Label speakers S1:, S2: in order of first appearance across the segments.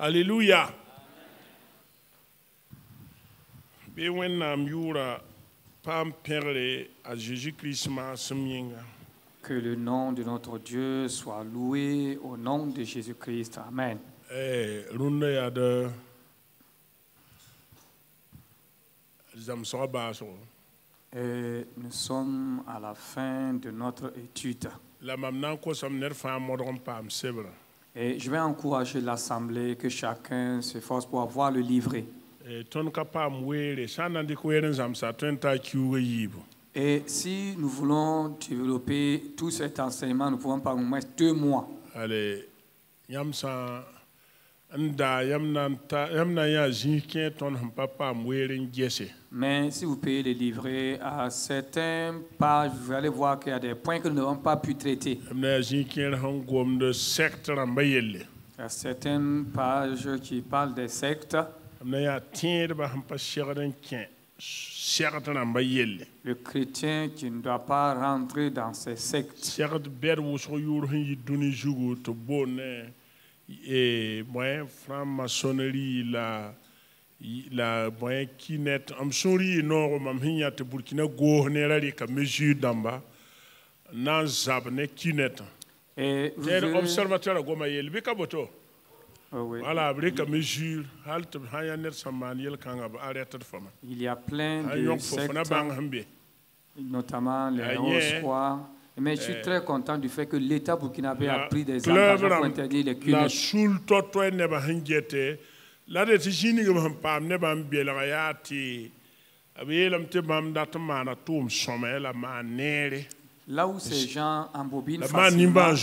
S1: Alléluia. Be wennam yura pam perle à Jésus-Christ ma semyenga.
S2: Que le nom de notre Dieu soit loué au nom de Jésus-Christ. Amen.
S1: Runda ya de zamsora baso.
S2: Et nous sommes à la fin de notre étude.
S1: La mamnan ko samner fa modron pam sebra.
S2: Et je vais encourager l'Assemblée que chacun s'efforce pour avoir le livret.
S1: Ton kapam were sanandi ko yeren zamsa tenta kiwe yibo.
S2: Et si nous voulons développer tout cet enseignement, nous pouvons par au moins 2 mois.
S1: Allez, yamsa nda yamna ya jinken ton papa mweren gese.
S2: Mais si vous payez les livrets à certaines pages, vous allez voir qu'il y a des points que nous n'avons pas pu traiter.
S1: Il y
S2: a certaines pages qui parlent des sectes. Le chrétien qui ne doit pas rentrer dans ces sectes.
S1: La moyen qui net am sori no mam hinya te Burkina go ne rari ka mesure d'amba nan zab ne kinet
S2: et
S1: observateur go ma yel bi ka boto voilà bre ka mesure halt hanya net saman yel kanga ba arrêter fama
S2: il y a plein de sectes, notamment les Rosquois. Mais je suis très content du fait que l'État burkinabé a pris des engagements pour interdire les cultes.
S1: La sul toto ne ba hingete. La de tijini gam pam ne bam biela yati abelam te bam datmana tum somela manere
S2: là où ces gens embobinent
S1: facilement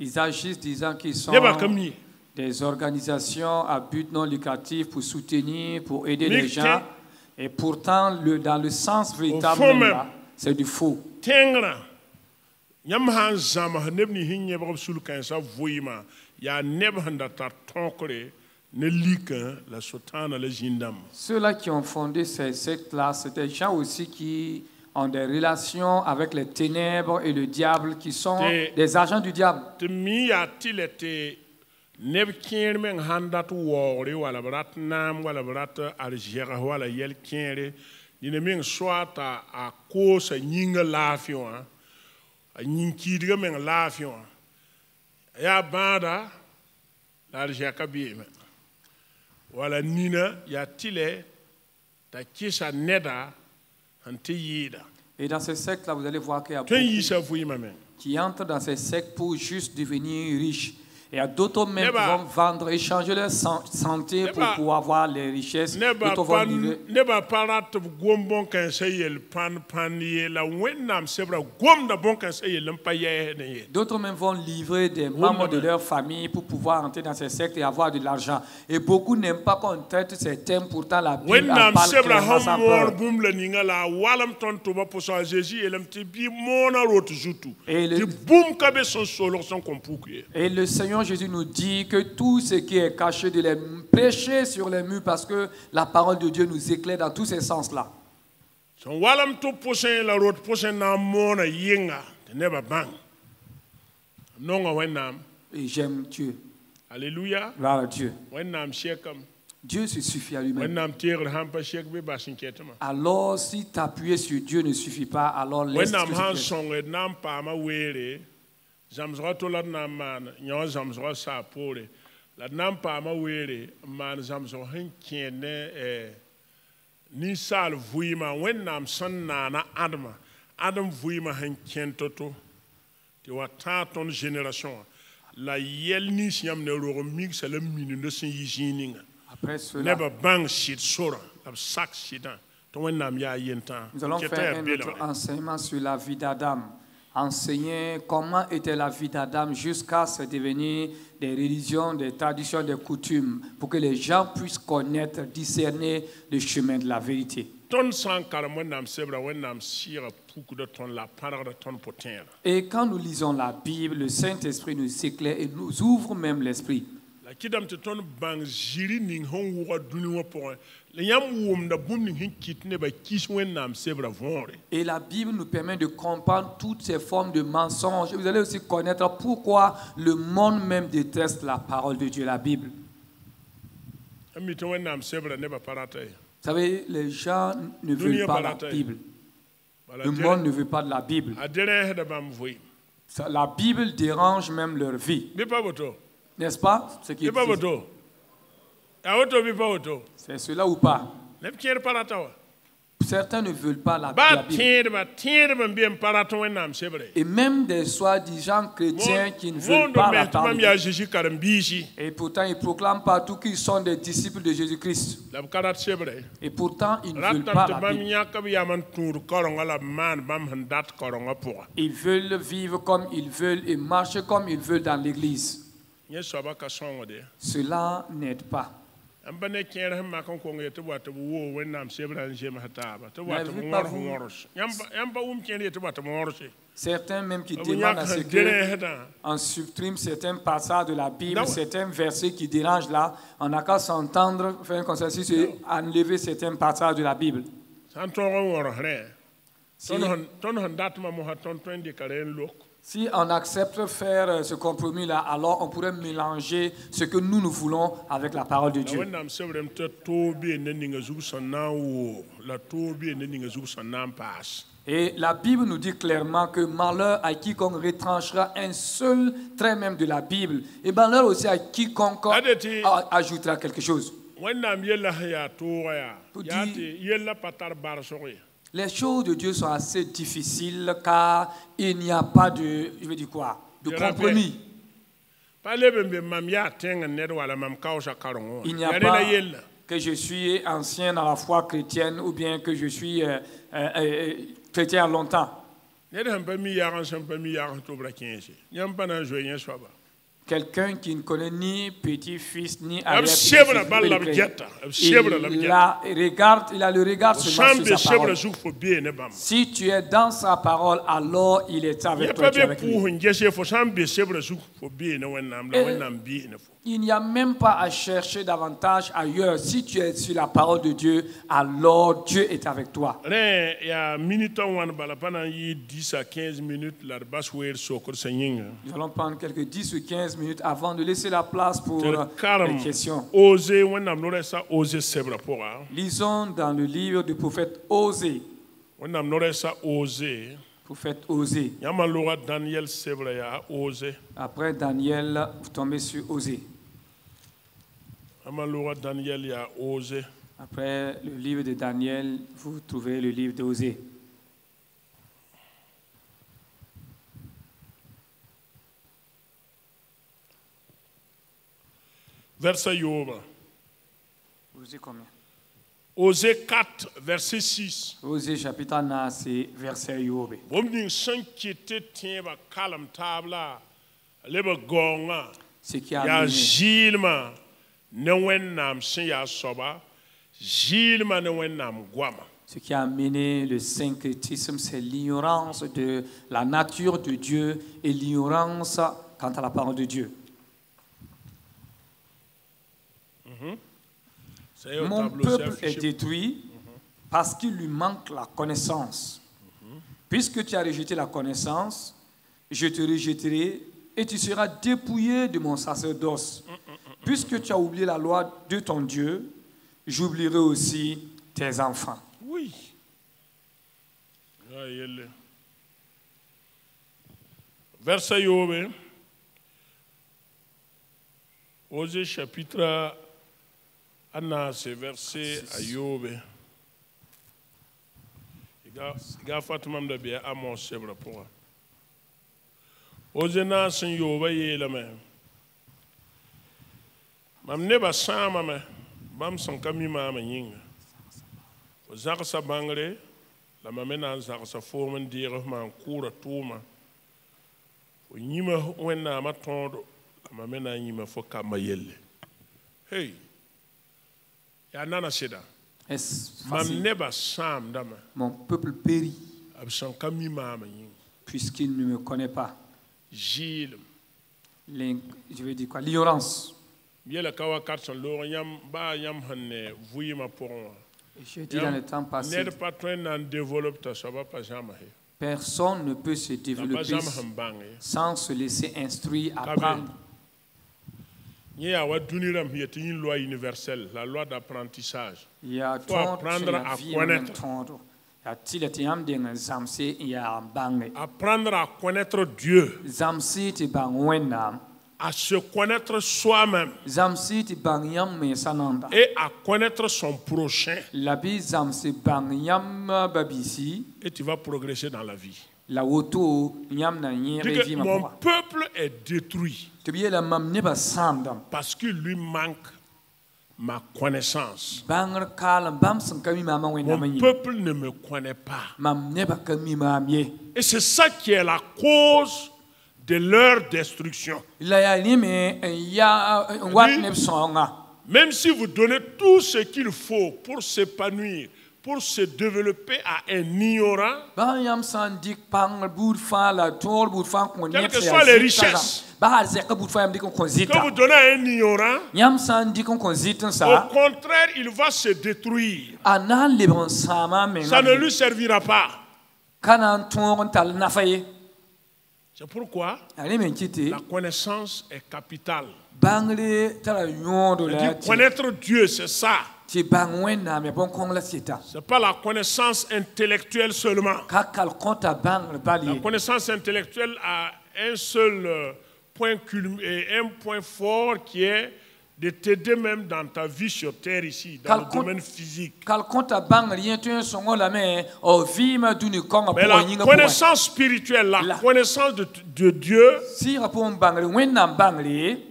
S2: ils agissent disant qu'ils sont des organisations à but non lucratif pour soutenir, pour aider les gens, et pourtant dans le sens véritable c'est du faux.
S1: Yamhan zama nebni hinye ba sul kan sa voyima ya nebhanda ta tonkre ne lika la sotana la jindam.
S2: Ceux-là qui ont fondé ces sectes-là, c'est des gens aussi qui ont des relations avec les ténèbres et le diable, qui sont des agents du diable.
S1: Te mi ya tilete nebkien men handat wore wala brat nam wala brat arjera wala yel kienre ni men swata a kosa nyinga lafion Ninkidiga men lafion ya bada la jakabi wala nina ya tile ta kisa neda antiyida.
S2: Et dans ces sectes là vous allez voir qu'il y a beaucoup qui entrent dans ces sectes pour juste devenir riches. Et il y a d'autres même qui vont vendre, échanger leur santé pour pouvoir avoir les richesses. D'autres même vont livrer des membres de leur famille pour pouvoir entrer dans ces sectes et avoir de l'argent. Et beaucoup n'aiment pas qu'on traite ces thèmes, pourtant la Bible en parle clairement sans peur. Et le Seigneur Jésus nous dit que tout ce qui est caché de les prêcher sur les murs parce que la parole de Dieu nous éclaire dans tous ces sens-là. Et j'aime Dieu.
S1: Alléluia.
S2: Gloire à Dieu. Dieu se suffit à lui-même. Alors si t'appuyer sur Dieu ne suffit pas, alors laisse
S1: Zamzra to la naman nyo zamzra sa pole la nampa ma were man zamzra hin kene ni sal vuima wennam sanna na adam vuima hin kentoto te wa ton génération la yel ni siam ne ro mix la minu de sin yijininga
S2: après cela
S1: never bang shit sora ab sak shidan to wennam ya yenta.
S2: Nous allons faire un autre enseignement sur la vie d'Adam. Enseigner comment était la vie d'Adam jusqu'à se devenir des religions, des traditions, des coutumes, pour que les gens puissent connaître, discerner le chemin de la vérité. Et quand nous lisons la Bible, le Saint-Esprit nous éclaire et nous ouvre même l'esprit.
S1: La kidam te ton bang jiri ning hon wo duni wo pour le yam wom da bum ning hin kitne ba kis wen nam sebra vonre.
S2: Et la Bible nous permet de comprendre toutes ces formes de mensonges. Et vous allez aussi connaître pourquoi le monde même déteste la parole de Dieu, la Bible.
S1: Ami to wen nam sebra ne ba parata.
S2: Vous savez, les gens ne veulent pas la Bible. Le monde ne veut pas de la Bible. La Bible dérange même leur vie. N'est-ce pas? Ce qui c'est cela ou pas? Certains ne veulent pas la Bible. Et même des soi-disant chrétiens qui ne veulent pas la Bible. Et pourtant, ils proclament partout qu'ils sont des disciples de Jésus-Christ. Et pourtant, ils ne veulent pas la Bible. Ils veulent vivre comme ils veulent et marcher comme ils veulent dans l'église. Cela n'aide pas. Certains même qui demandent à ce qu'on supprime certains passages de la Bible, certains versets qui dérangent là, on n'a qu'à s'entendre, faire un consensus et enlever certains passages de la Bible. Si on accepte de faire ce compromis-là, alors on pourrait mélanger ce que nous voulons avec la parole de Dieu. Et la Bible nous dit clairement que malheur à quiconque retranchera un seul trait même de la Bible, et malheur aussi à quiconque ajoutera quelque chose. Pour dire, les choses de Dieu sont assez difficiles car il n'y a pas de, je veux dire quoi, de compromis. Il n'y a pas que je suis ancien dans la foi chrétienne ou bien que je suis chrétien longtemps. Quelqu'un qui ne connaît ni petit-fils ni arrière-petit-fils, il a le regard seulement sur sa parole. Si tu es dans sa parole, alors il est avec toi. Il n'y a même pas à chercher davantage ailleurs. Si tu es sur la parole de Dieu, alors Dieu est avec toi.
S1: Nous
S2: allons prendre quelques 10 ou 15 minutes avant de laisser la place pour les questions. Lisons dans le livre du prophète Osée. Prophète Osée. Après Daniel, vous tombez sur Osée. Après le livre de Daniel, vous trouvez le livre d'Osée.
S1: Verset Yoba.
S2: Osée combien?
S1: Osée 4, verset 6.
S2: Osée chapitre 9, c'est verset Yoba. Ce qui a amené le syncrétisme, c'est l'ignorance de la nature de Dieu et l'ignorance quant à la parole de Dieu. Mon peuple est détruit parce qu'il lui manque la connaissance. Puisque tu as rejeté la connaissance, je te rejetterai et tu seras dépouillé de mon sacerdoce. Puisque tu as oublié la loi de ton Dieu, j'oublierai aussi tes enfants.
S1: Oui. Verset Yobe. Osée chapitre Anna, c'est verset Ayobe. Il y a Fatima de bien à mon chèvre pour. Osée n'a sin Yobe yé la même. Mam neba sama me bam son kami mama yinga zaka sa bangre la mamena zaka sa formen dire man kura tuma o nyima wenna ma tondo la mamena nyima fo kama yelle hey ya nana sida mam neba sam dama
S2: mon peuple périt
S1: ab son kami mama yinga
S2: puisqu'il ne me connaît pas.
S1: Gilles,
S2: je vais dire quoi, l'ignorance.
S1: Je
S2: dis dans le temps passé, personne ne peut se développer sans se laisser instruire, apprendre.
S1: Il y a une loi universelle, la loi d'apprentissage.
S2: Il faut
S1: apprendre à connaître. Apprendre à connaître Dieu. À se connaître soi-même. Et à connaître son prochain. Et tu vas progresser dans la vie. Mon peuple est détruit parce qu'il lui manque ma connaissance. Mon peuple ne me connaît pas. Et c'est ça qui est la cause de leur destruction. Même si vous donnez tout ce qu'il faut pour s'épanouir, pour se développer à un ignorant, quelles que soient les richesses que vous donnez à un ignorant, au contraire, il va se détruire. Ça ne lui servira pas. C'est pourquoi la connaissance est capitale. Connaître Dieu, c'est ça. Ce n'est pas la connaissance intellectuelle seulement. La connaissance intellectuelle a un seul point fort qui est de t'aider même dans ta vie sur terre ici, dans le domaine physique. Mais la connaissance spirituelle, la connaissance de Dieu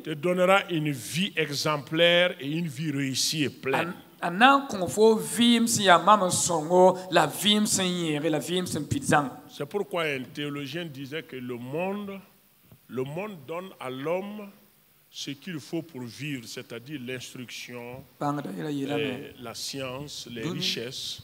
S1: te donnera une vie exemplaire et une vie réussie et pleine. C'est pourquoi un théologien disait que le monde donne à l'homme ce qu'il faut pour vivre, c'est-à-dire l'instruction, la science, les richesses.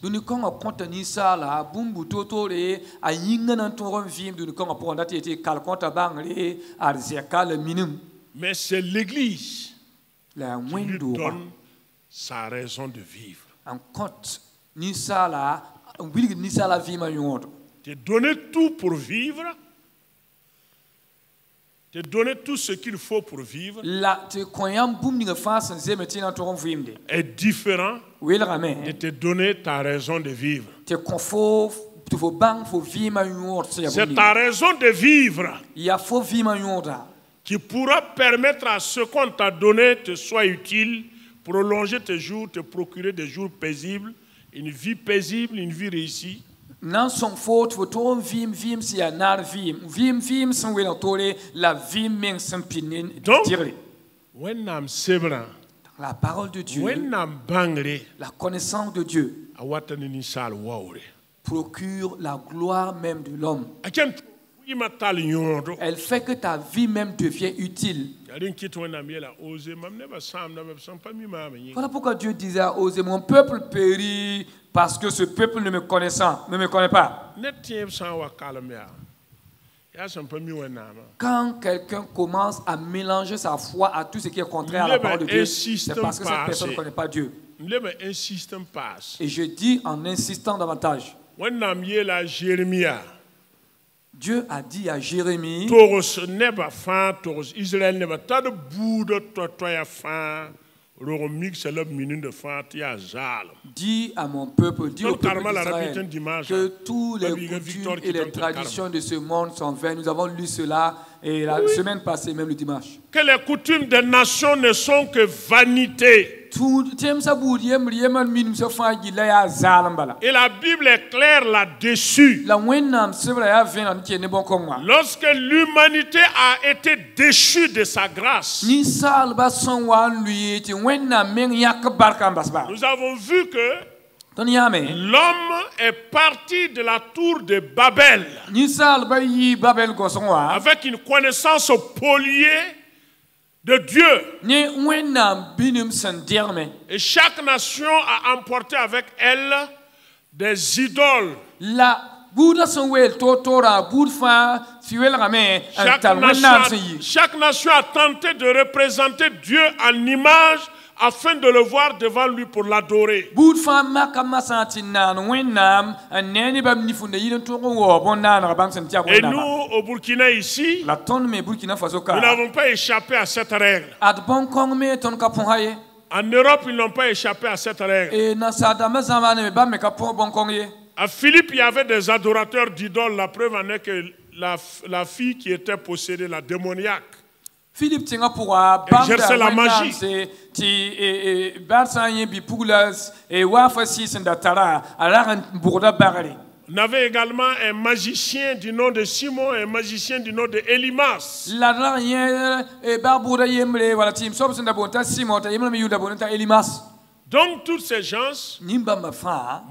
S1: Mais c'est l'Église qui lui donne sa raison de vivre. Te donner tout pour vivre, te donner tout ce qu'il faut pour vivre est différent de te donner ta raison de vivre. C'est ta raison de vivre qui pourra permettre à ce qu'on t'a donné te soit utile, prolonger tes jours, te procurer des jours paisibles, une vie paisible, une vie réussie.
S2: Non son faute vous tourne vim si y a nar vim sans la vim men sans pinin tiré. La parole de Dieu, la connaissance de Dieu procure la gloire même de l'homme. Elle fait que ta vie même devient utile. Voilà pourquoi Dieu disait à Osée, mon peuple périt parce que ce peuple ne me connaît pas. Quand quelqu'un commence à mélanger sa foi à tout ce qui est contraire à la parole de Dieu, c'est parce que cette personne ne connaît pas Dieu. Et je dis en insistant davantage, Dieu a dit à Jérémie, dis à mon peuple, dis au peuple d'Israël que tous les coutumes et les traditions de ce monde sont vaines. Nous avons lu cela et la semaine passée, même le dimanche. Que les coutumes des nations ne sont que vanité. Et la Bible est claire là-dessus. Lorsque l'humanité a été déchue de sa grâce, nous avons vu que l'homme est parti de la tour de Babel avec une connaissance polluée de Dieu. Et chaque nation a emporté avec elle des idoles
S1: Chaque nation a tenté de représenter Dieu en image afin de le voir devant lui pour l'adorer. Et nous, au Burkina ici, nous n'avons pas échappé à cette règle. En Europe, ils n'ont pas échappé à cette règle. À Philippe, il y avait des adorateurs d'idoles. La preuve en est que la fille qui était possédée, la démoniaque,
S2: Philippe
S1: exerçait la magie. On avait également un magicien du nom de Simon et un magicien du nom de Elimas. Donc, toutes ces gens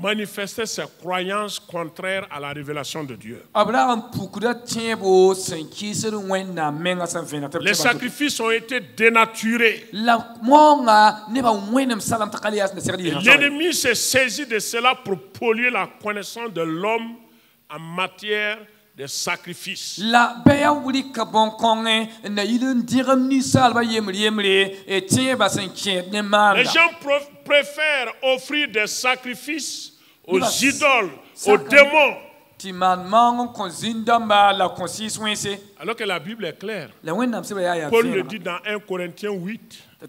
S1: manifestaient ces croyances contraires à la révélation de Dieu. Les sacrifices ont été dénaturés. L'ennemi s'est saisi de cela pour polluer la connaissance de l'homme en matière de sacrifices. Les gens préfèrent offrir des sacrifices aux idoles, aux démons. Alors que la Bible est claire. Paul le dit dans 1 Corinthiens 8. Que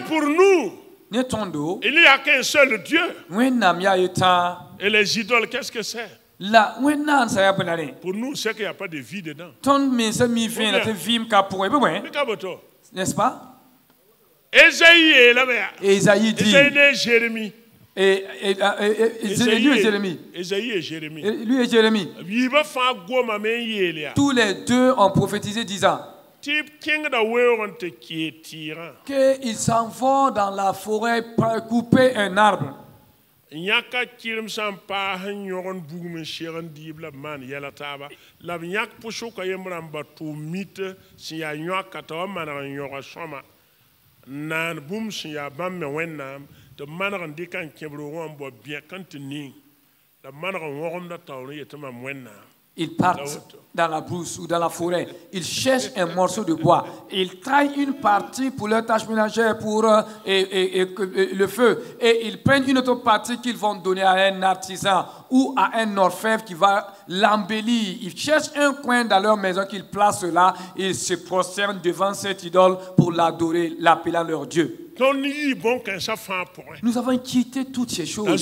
S1: pour nous, il n'y a qu'un seul Dieu. Et les idoles, qu'est-ce que c'est? Pour nous, c'est qu'il n'y a pas de vie dedans.
S2: N'est-ce pas?
S1: Ésaïe est là, Ésaïe dit. Jérémie.
S2: Lui et Jérémie.
S1: Ésaïe et Jérémie.
S2: Lui et Jérémie. Tous les deux ont prophétisé disant qu'ils s'en vont dans la forêt pour couper un arbre. Ils partent dans la brousse ou dans la forêt. Ils cherchent un morceau de bois. Ils taillent une partie pour leur tâche ménagère, pour le feu. Et ils prennent une autre partie qu'ils vont donner à un artisan ou à un orfèvre qui va l'embellir. Ils cherchent un coin dans leur maison qu'ils placent là. Ils se prosternent devant cette idole pour l'adorer, l'appelant leur Dieu. Nous avons quitté toutes ces choses.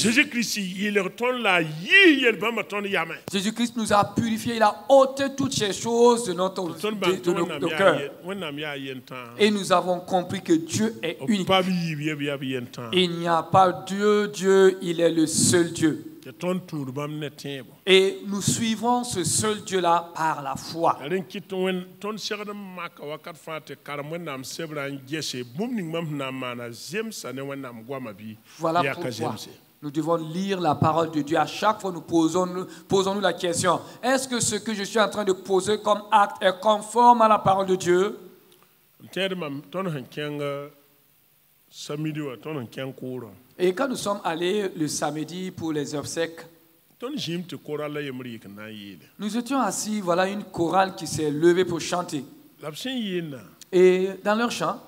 S1: Jésus-Christ
S2: nous a purifiés, il a ôté toutes ces choses de nos cœurs. Et nous avons compris que Dieu est unique. Il n'y a pas Dieu, il est le seul Dieu. Et nous suivons ce seul Dieu-là par la foi. Voilà pourquoi nous devons lire la parole de Dieu. À chaque fois, nous posons-nous la question, est-ce que ce que je suis en train de poser comme acte est conforme à la parole de Dieu? Et quand nous sommes allés le samedi pour les obsèques, nous étions assis, voilà une chorale qui s'est levée pour chanter. Et dans leur chant,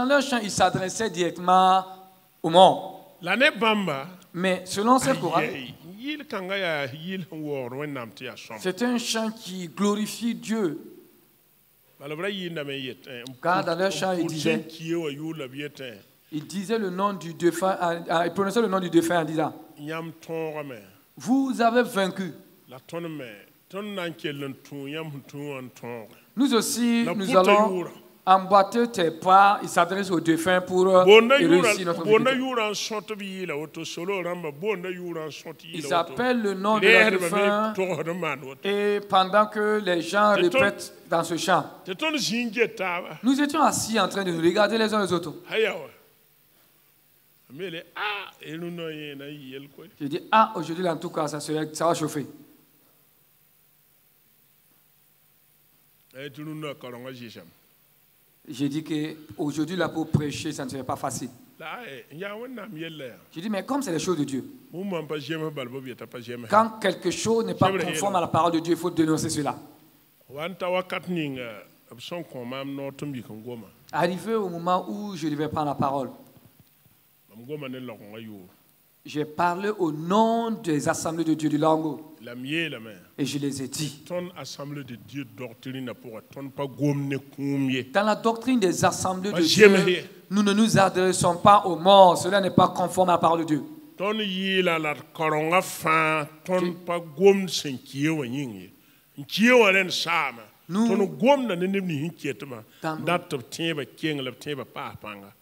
S2: leur chant, il s'adressait directement au monde. Mais selon cette chorale, c'est un chant qui glorifie Dieu. Car dans leur chant, il disait le nom du défunt, il prononçait le nom du défunt en disant, vous avez vaincu. Nous aussi, nous allons emboîter tes pas. Il s'adresse aux défunts pour réussir notre vie. Ils appellent le nom de leur défunt et pendant que les gens répètent dans ce chant, nous étions assis en train de nous regarder les uns les autres. Je dis, aujourd'hui en tout cas, ça va chauffer. J'ai dit qu'aujourd'hui, là, pour prêcher, ça ne serait pas facile. Je dis, mais comme c'est les choses de Dieu, quand quelque chose n'est pas conforme à la parole de Dieu, il faut dénoncer cela. Arrivé au moment où je devais prendre la parole, j'ai parlé au nom des assemblées de Dieu du Lango. Et je les ai dit. Dans la doctrine des assemblées de Dieu, nous ne nous adressons pas aux morts. Cela n'est pas conforme à la parole de Dieu.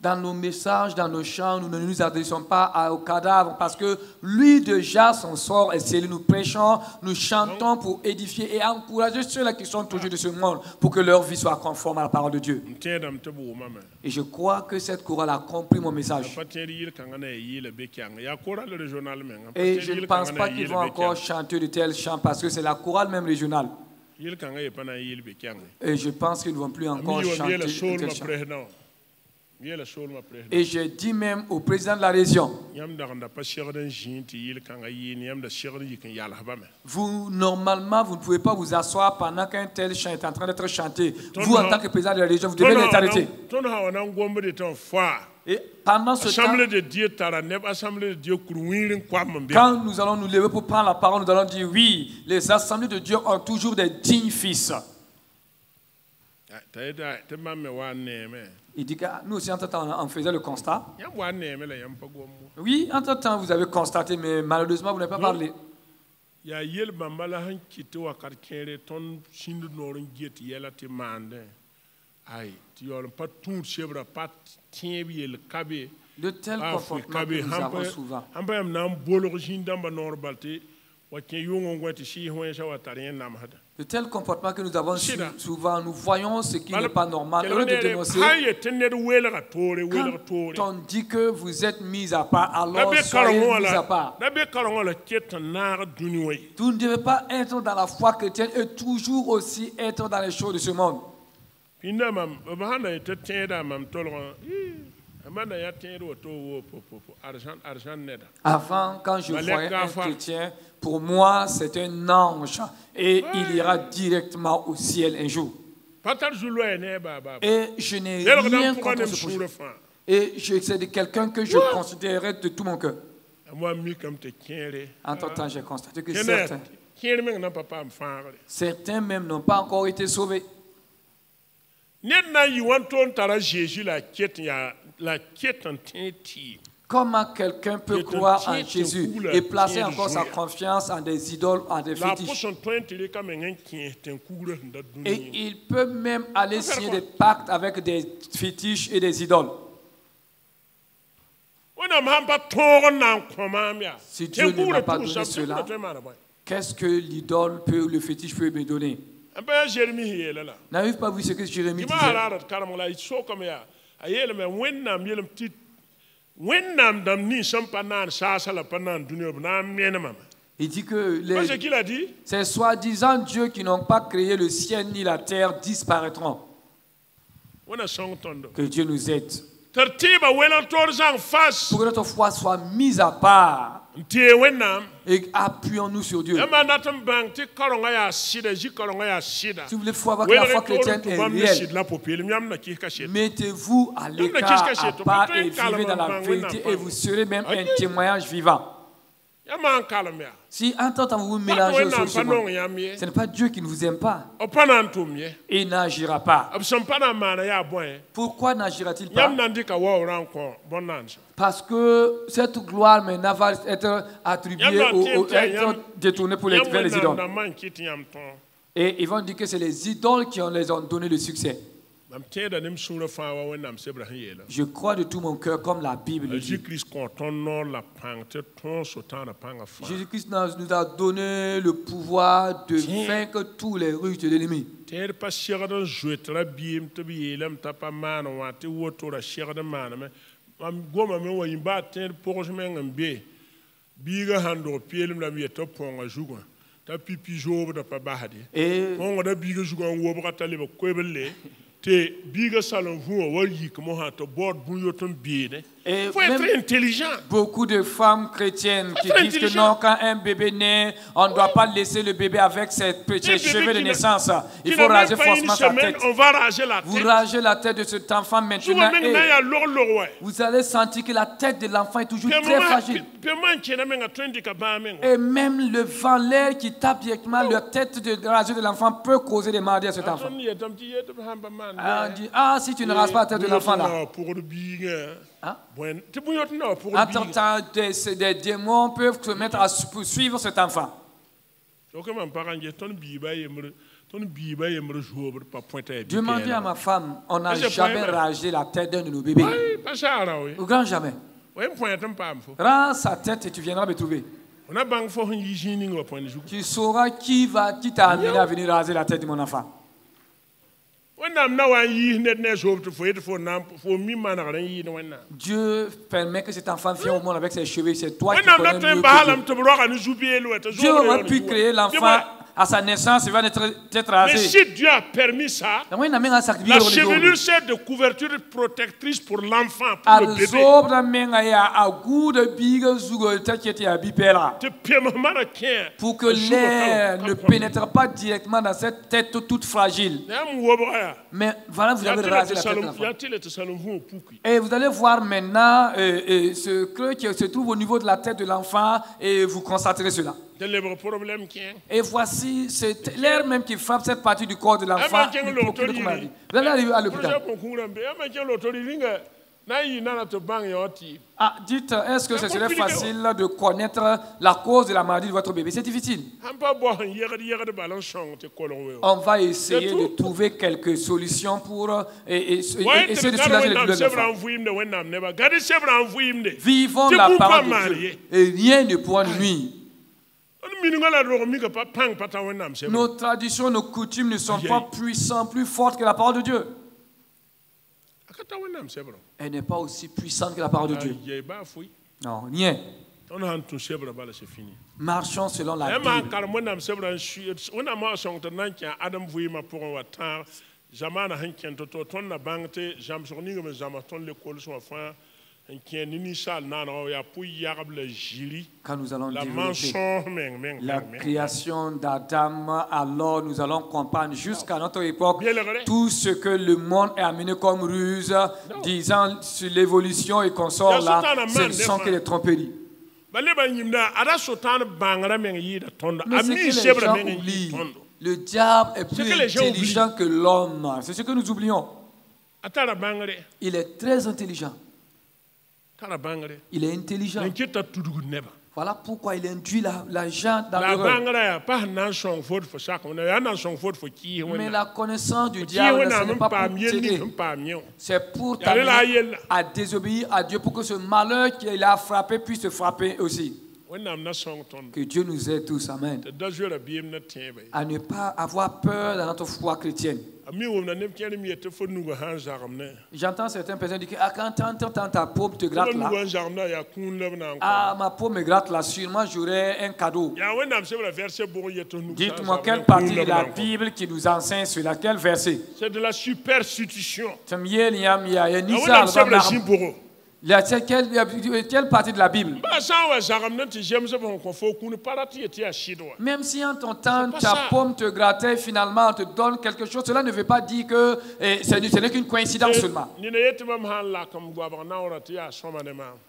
S2: Dans nos messages, dans nos chants, nous ne nous adressons pas au cadavre parce que lui déjà son sort est scellé. Nous prêchons, nous chantons pour édifier et encourager ceux-là qui sont toujours de ce monde pour que leur vie soit conforme à la parole de Dieu. Et je crois que cette chorale a compris mon message. Et je ne pense pas qu'ils vont encore chanter de tels chants parce que c'est la chorale même régionale. Et je pense qu'ils ne vont plus encore chanter de tels chants. Et je dis même au président de la région, vous, normalement, vous ne pouvez pas vous asseoir pendant qu'un tel chant est en train d'être chanté. Vous, en tant que président de la région, vous devez les arrêter. Et pendant ce temps, quand nous allons nous lever pour prendre la parole, nous allons dire oui, les assemblées de Dieu ont toujours des dignes fils. Il dit que nous aussi, entre-temps, on faisait le constat. Oui, entre-temps, vous avez constaté, mais malheureusement, vous n'avez pas parlé. De tels comportements que nous avons souvent. De tels comportements que nous avons souvent, nous voyons ce qui n'est pas normal. Au lieu de dénoncer, quand on dit que vous êtes mis à part, alors soyez mis à part. Vous ne devez pas être dans la foi chrétienne et toujours aussi être dans les choses de ce monde. Avant, quand je voyais un chrétien, pour moi, c'est un ange et il ira directement au ciel un jour. Et je n'ai rien contre ce projet. Et c'est quelqu'un que je considérais de tout mon cœur. Entre-temps, j'ai constaté que certains même n'ont pas encore été sauvés. Comment quelqu'un peut croire en Jésus et placer encore sa confiance en des idoles, en des fétiches? Et il peut même aller signer des pactes avec des fétiches et des idoles. Si Dieu ne m'a pas donné cela, qu'est-ce que l'idole peut, le fétiche peut me donner? N'avez-vous pas vu ce que Jérémie disait? Il dit que ces soi-disant dieux qui n'ont pas créé le ciel ni la terre disparaîtront. Que Dieu nous aide. Pour que notre foi soit mise à part. Et appuyons-nous sur Dieu. Si vous voulez voir que la foi chrétienne est réelle, mettez-vous à l'écart, à part et vivez dans la vérité et vous serez même un témoignage vivant. Si en tant que vous vous mélangez aux choses, ce n'est pas Dieu qui ne vous aime pas. Il n'agira pas. Pourquoi n'agira-t-il pas? Parce que cette gloire maintenant va être attribuée ou être détournée pour vers les idoles. Et ils vont dire que c'est les idoles qui les ont donné le succès. Je crois de tout mon cœur comme la Bible le dit. Jésus-Christ nous a donné le pouvoir de vaincre tous les ruses de l'ennemi.
S1: Te biga salon huwa wal yik mo ha to bod bu yoton biene
S2: Et
S1: Il faut être intelligent.
S2: beaucoup de femmes chrétiennes qui
S1: Faut être
S2: disent que
S1: intelligent.
S2: non, quand un bébé naît, on ne doit pas laisser le bébé avec ses petits cheveux de naissance. Il faut rager forcément sa tête.
S1: On va rager la
S2: Vous
S1: tête.
S2: ragez la tête de cet enfant maintenant et vous allez sentir que la tête de l'enfant est toujours très fragile. Et même le vent, l'air qui tape directement la tête de rager de l'enfant peut causer des maladies à cet enfant. On dit, ah, si tu ne rases pas la tête de l'enfant là. Hein? Attends, des démons peuvent se mettre à poursuivre cet enfant. Demandez à ma femme, on n'a jamais ragé la tête d'un de nos bébés. Au grand jamais. Rends sa tête et tu viendras me trouver. Tu sauras qui t'a amené à venir raser la tête de mon enfant. Dieu permet que cet enfant vienne au monde avec ses cheveux. C'est toi qui connais mieux que Dieu. Dieu aurait pu créer l'enfant à sa naissance, il va être rasé.
S1: Mais si Dieu a permis ça, la chevelure sert de couverture protectrice pour l'enfant, pour le bébé.
S2: Pour que l'air ne pénètre pas directement dans cette tête toute fragile. Mais voilà, vous avez rasé la tête de l'enfant. Et vous allez voir maintenant ce creux qui se trouve au niveau de la tête de l'enfant et vous constaterez cela. Et voici, c'est l'air même qui frappe cette partie du corps de l'enfant. Vous allez arriver à l'hôpital. Ah, dites, est-ce que ce serait facile de connaître la cause de la maladie de votre bébé? C'est difficile. On va essayer de trouver quelques solutions pour essayer de soulager les douleurs de l'enfant. Vivons la parole de Dieu et rien ne pourra nous nuire. Nos traditions, nos coutumes ne sont pas puissantes, plus fortes que la parole de Dieu. Elle n'est pas aussi puissante que la parole de Dieu. Non, rien. Marchons selon la Bible. Quand nous allons développer la création d'Adam, alors nous allons comprendre jusqu'à notre époque tout ce que le monde est amené comme ruse, disant sur l'évolution et consort là, ce ne sont que des tromperies. Mais ce que les gens oublient, le diable est plus intelligent que l'homme. C'est ce que nous oublions. Il est très intelligent. Il est intelligent. Voilà pourquoi il induit la gens dans l'erreur. Mais la connaissance du diable, ce n'est pas pour t'aider. C'est pour t'amener à désobéir à Dieu pour que ce malheur qu'il a frappé puisse te frapper aussi. Que Dieu nous aide tous, amen. À ne pas avoir peur dans notre foi chrétienne. J'entends certaines personnes dire que quand ta peau te gratte là, ma peau me gratte là, sûrement j'aurai un cadeau. Dites-moi quelle partie de la Bible qui nous enseigne sur laquelle verset?
S1: C'est de la superstition.
S2: Quelle partie de la Bible? Même si en ton temps ta pomme te grattait, finalement on te donne quelque chose, cela ne veut pas dire que ce n'est qu'une coïncidence seulement.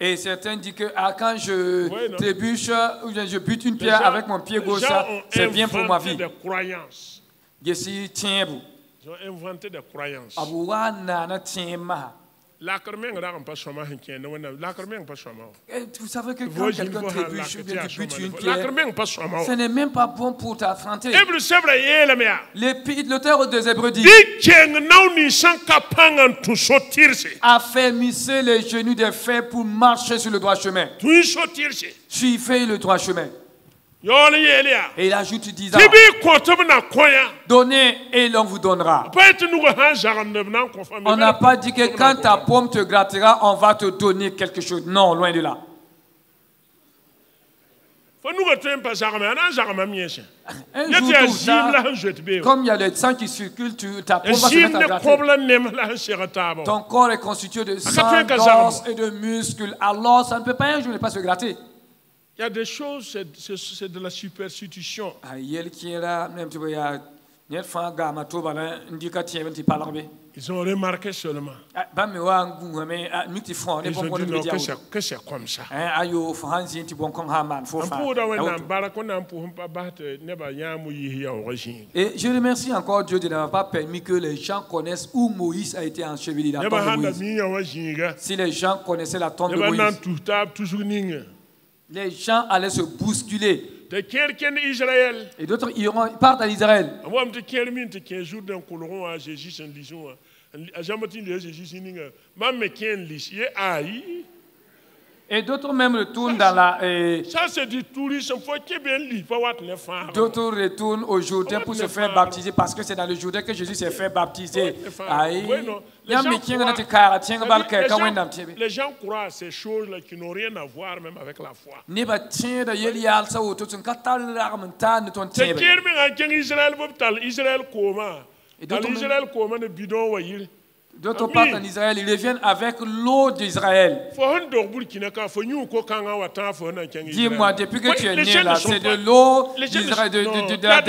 S2: Et certains disent que quand je trébuche ou je bute une pierre avec mon pied gauche, c'est bien pour ma vie. Ils
S1: ont inventé des croyances.
S2: Vous savez que quand quelqu'un trébuche ou bien tu butes une pierre, ce n'est même pas bon pour ta santé. L'auteur des Hébreux dit: affermissez les genoux des fers pour marcher sur le droit chemin. Suivez le droit chemin. Et il ajoute 10 ans. Donnez et l'on vous donnera. On n'a pas dit que quand ta pomme te grattera, on va te donner quelque chose. Non, loin de là.
S1: Un jour tout ça,
S2: comme il y a le sang qui circule, ta peau va se mettre à gratter. Ton corps est constitué de sang, d'os et de muscles. Alors, ça ne peut pas un jour ne pas se gratter.
S1: Il y a des choses, c'est de la superstition. Ils ont remarqué seulement. Ils ont dit non, que c'est comme ça.
S2: Et je remercie encore Dieu de n'avoir pas permis que les gens connaissent où Moïse a été enseveli, la tombe de Moïse. Si les gens connaissaient la tombe de Moïse, les gens allaient se bousculer. Et d'autres partent à Israël. Et d'autres même retournent dans la...
S1: Ça, c'est du tourisme.
S2: D'autres retournent au Jourdain pour se faire baptiser parce que c'est dans le Jourdain que Jésus s'est fait baptiser.
S1: Les gens croient à ces choses-là qui n'ont rien à voir même avec la foi.
S2: D'autres partent en Israël, ils reviennent avec l'eau d'Israël. Dis-moi, depuis que tu es né là, c'est de l'eau des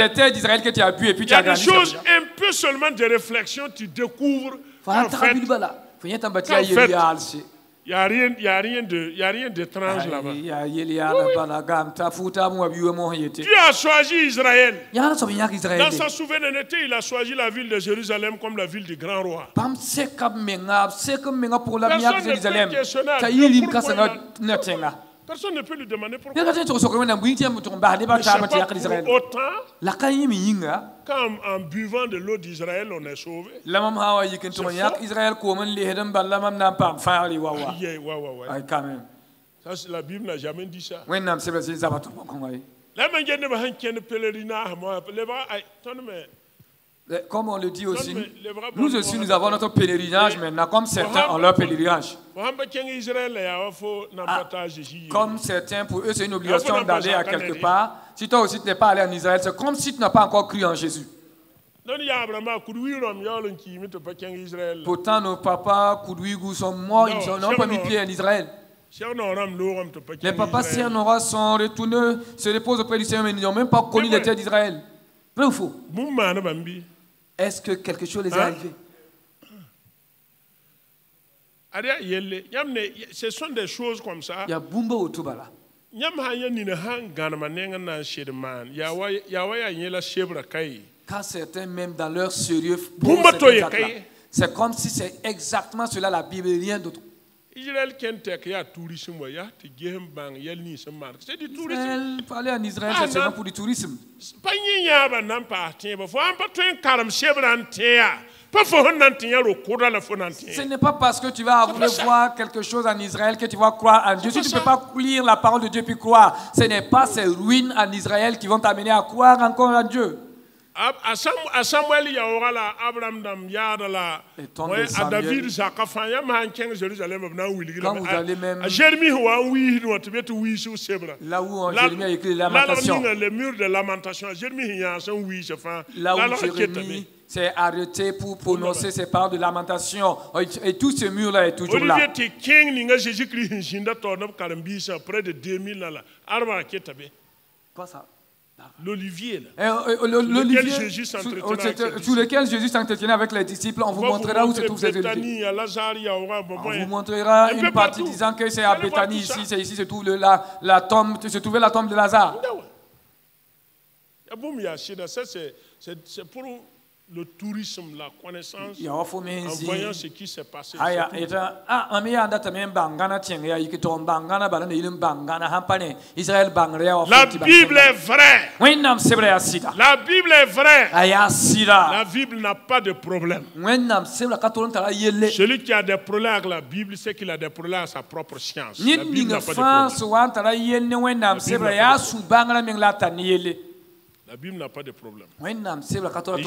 S2: terres d'Israël que tu as bu et puis tu as grandi.
S1: Il y a des choses, un peu seulement de réflexion, tu découvres. En fait, il n'y a rien d'étrange là-bas. Dieu a choisi Israël. Dans sa souveraineté, il a choisi la ville de Jérusalem comme la ville du grand roi. Personne ne peut lui demander pourquoi. Quand en buvant de l'eau d'Israël, on est sauvé. Ça, la Bible n'a jamais dit ça.
S2: Comme on le dit aussi, nous aussi nous avons notre pèlerinage maintenant, comme certains ont leur pèlerinage. Comme certains, pour eux c'est une obligation d'aller à quelque part. Si toi aussi tu n'es pas allé en Israël, c'est comme si tu n'as pas encore cru en Jésus. Pourtant nos papas Koudouigou sont morts, ils n'ont pas mis pied en Israël. Les papas Sianora sont retournés, se reposent auprès du Seigneur, mais ils n'ont même pas connu les terres d'Israël. Vrai ou faux? Est-ce que quelque chose les est arrivé?
S1: Ce sont des choses comme ça.
S2: Il y a Bumba Otubala. Quand certains, même dans leur sérieux, c'est comme si c'est exactement cela la Bible, rien d'autre.
S1: Israël
S2: parler en Israël, c'est seulement pour du tourisme.
S1: Ce
S2: n'est pas parce que tu vas vouloir voir quelque chose en Israël que tu vas croire en Dieu. Si tu ne peux pas lire la parole de Dieu puis croire, ce n'est pas ces ruines en Israël qui vont t'amener à croire encore en Dieu.
S1: À Samuel, il y aura la Abraham dam yada la à David Zakafan Jérusalem
S2: quand vous allez même
S1: Jérémie
S2: là où Jérémie a écrit les lamentations,
S1: le mur de lamentation Jérémie
S2: là où Jérémie s'est arrêté pour prononcer ces paroles de lamentation et tout ce mur là est toujours là.
S1: Près de 2000 là.
S2: Quoi ça?
S1: L'olivier,
S2: sous lequel Jésus s'entretenait avec les disciples, on vous montrera où se trouve ces oliviers. On vous montrera une partie disant que c'est à Béthanie, ici se trouve la tombe, se trouvait la tombe de Lazare.
S1: C'est pour le tourisme, la connaissance, en voyant ce qui s'est passé. La Bible est vraie. La Bible est vraie. La Bible n'a pas de problème. Celui qui a des problèmes avec la Bible, c'est qu'il a des problèmes avec sa propre science. La Bible n'a pas de problème. La Bible n'a pas de problème.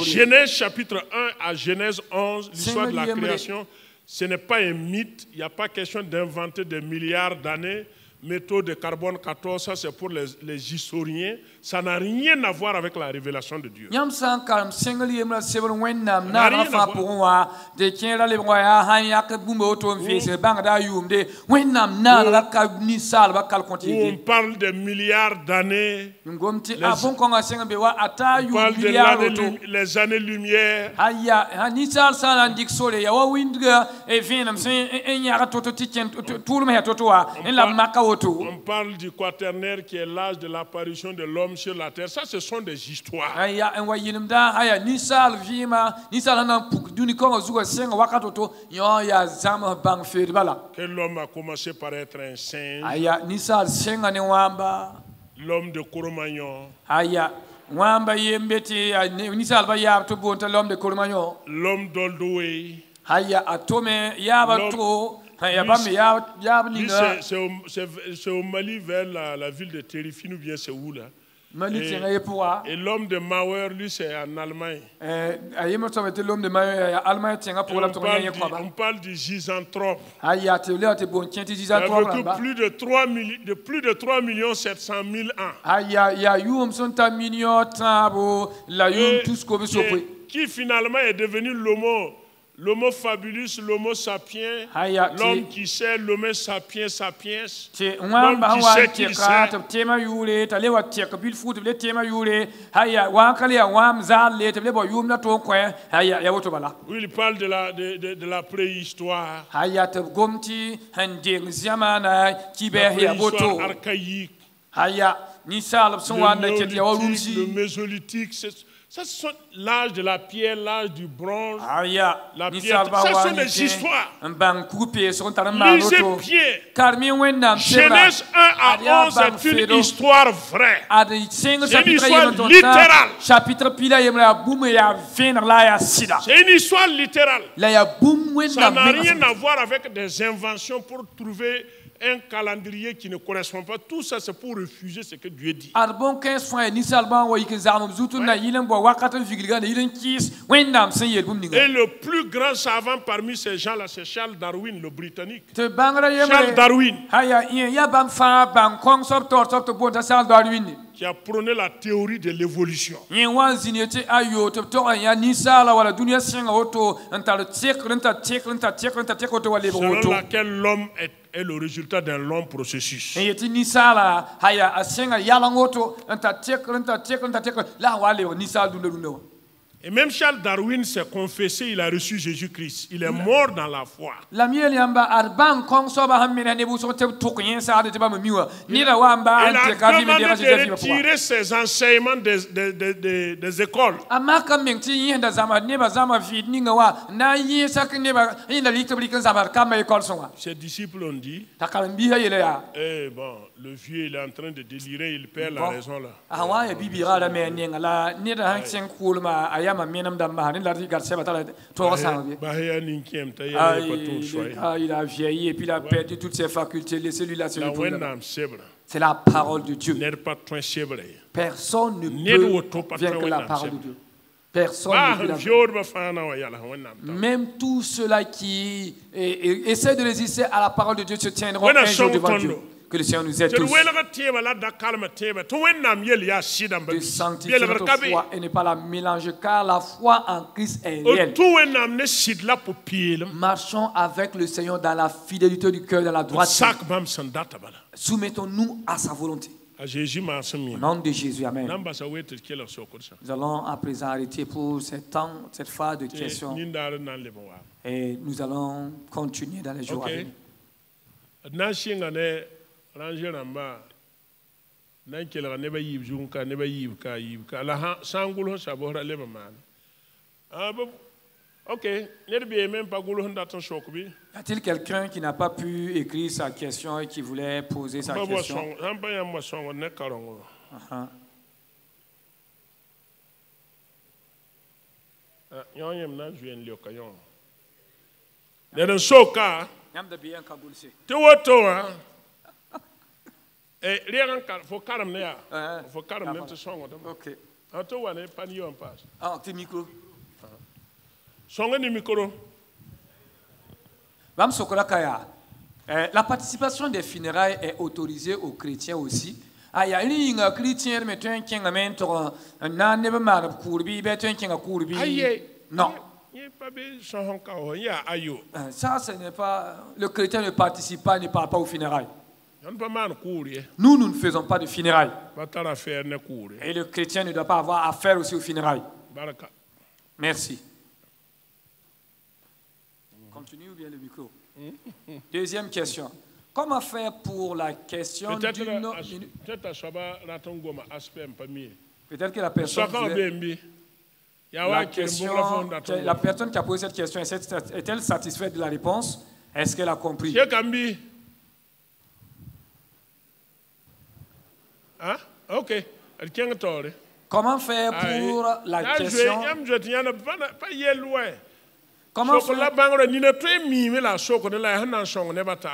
S1: Genèse chapitre 1 à Genèse 11, l'histoire de la création, ce n'est pas un mythe. Il n'y a pas question d'inventer des milliards d'années. métaux de carbone 14, ça c'est pour les historiens. Ça n'a rien à voir avec la révélation de Dieu. On parle de milliards d'années. On parle de les années-lumière. On parle du quaternaire qui est l'âge de l'apparition de l'homme sur la terre. Ça, ce sont des histoires. Que l'homme a commencé par être un singe. L'homme de Cro-Magnon. L'homme d'Oldoué. C'est au Mali vers la ville de Terrifine ou bien c'est où là? Et l'homme de Mauer, lui, c'est en Allemagne. On parle du gisanthrope. Il a vécu plus de 3 700 000 ans. Qui finalement est devenu l'homo fabulus, l'homo sapiens, l'homme qui sait, l'homo sapiens sapiens, l'homme qui sait qu'il sait. Oui, il parle de la préhistoire. La préhistoire archaïque. Le mésolithique. Ça, c'est l'âge de la pierre, l'âge du bronze, la pierre. Ça, sont des histoires. Lisez bien. Genèse 1 à 11, c'est une histoire vraie. C'est une histoire littérale. C'est une histoire littérale. Ça n'a rien à voir avec des inventions pour trouver un calendrier qui ne correspond pas. Tout ça, c'est pour refuser ce que Dieu dit. Et le plus grand savant parmi ces gens-là, c'est Charles Darwin, le Britannique. Charles Darwin, qui a prôné la théorie de l'évolution. Selon laquelle l'homme est le résultat d'un long processus. Et même Charles Darwin s'est confessé, il a reçu Jésus-Christ. Il est mort dans la foi. Il a demandé de retirer ses enseignements des écoles. Ses disciples ont dit, eh bon, le vieux il est en train de délirer, il perd la raison là.
S2: Il a vieilli et puis il a perdu toutes ses facultés. Laissez-lui c'est la parole de Dieu. Personne ne peut vaincre la parole de Dieu. Personne ne peut. Même tous ceux-là qui essaient de résister à la parole de Dieu se tiendront un jour devant Dieu. Que le Seigneur nous aide tous. De sanctifier notre foi et ne pas la mélanger, car la foi en Christ est réelle. Marchons avec le Seigneur dans la fidélité du cœur, dans la droiture. Soumettons-nous à sa volonté. Au nom de Jésus, amen. Nous allons à présent arrêter pour ce temps, cette phase de questions. Et nous allons continuer dans les jours à venir.
S1: Ranger namba nan kela ne ba yib junka ne ba yib ka la sangulo sabora le man OK ne be même pas gulo handa ton choc bi.
S2: Y a-t-il quelqu'un qui n'a pas pu écrire sa question et qui voulait poser sa question?
S1: Faut carrément te songo.
S2: OK.
S1: Anto wane pani yo en passe.
S2: Ah, tes micro.
S1: Songo ni micro.
S2: Bam sokola kaya. La participation des funérailles est autorisée aux chrétiens aussi. Il y a une chrétien mais tu as non. Ça, ce n'est pas. Le chrétien ne participe pas, ne parle pas aux funérailles. Nous ne faisons pas de funérailles. Et le chrétien ne doit pas avoir affaire aussi aux funérailles. Merci. Continue ou bien le micro? Deuxième question. Comment faire pour la question d'une minute? Peut-être que la personne la personne qui a posé cette question, est-elle satisfaite de la réponse? Est-ce qu'elle a compris?
S1: Ok.
S2: Comment faire pour la question? Comment faire?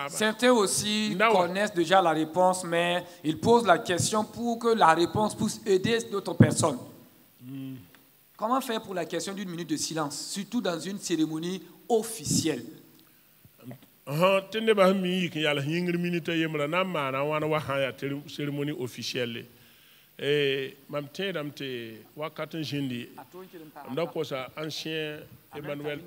S2: Certains aussi connaissent déjà la réponse, mais ils posent la question pour que la réponse puisse aider d'autres personnes. Comment faire pour la question d'une minute de silence, surtout dans une cérémonie officielle?
S1: Cérémonie officielle. Mam tedam te wakatin jindi ndako sa ancien Emmanuel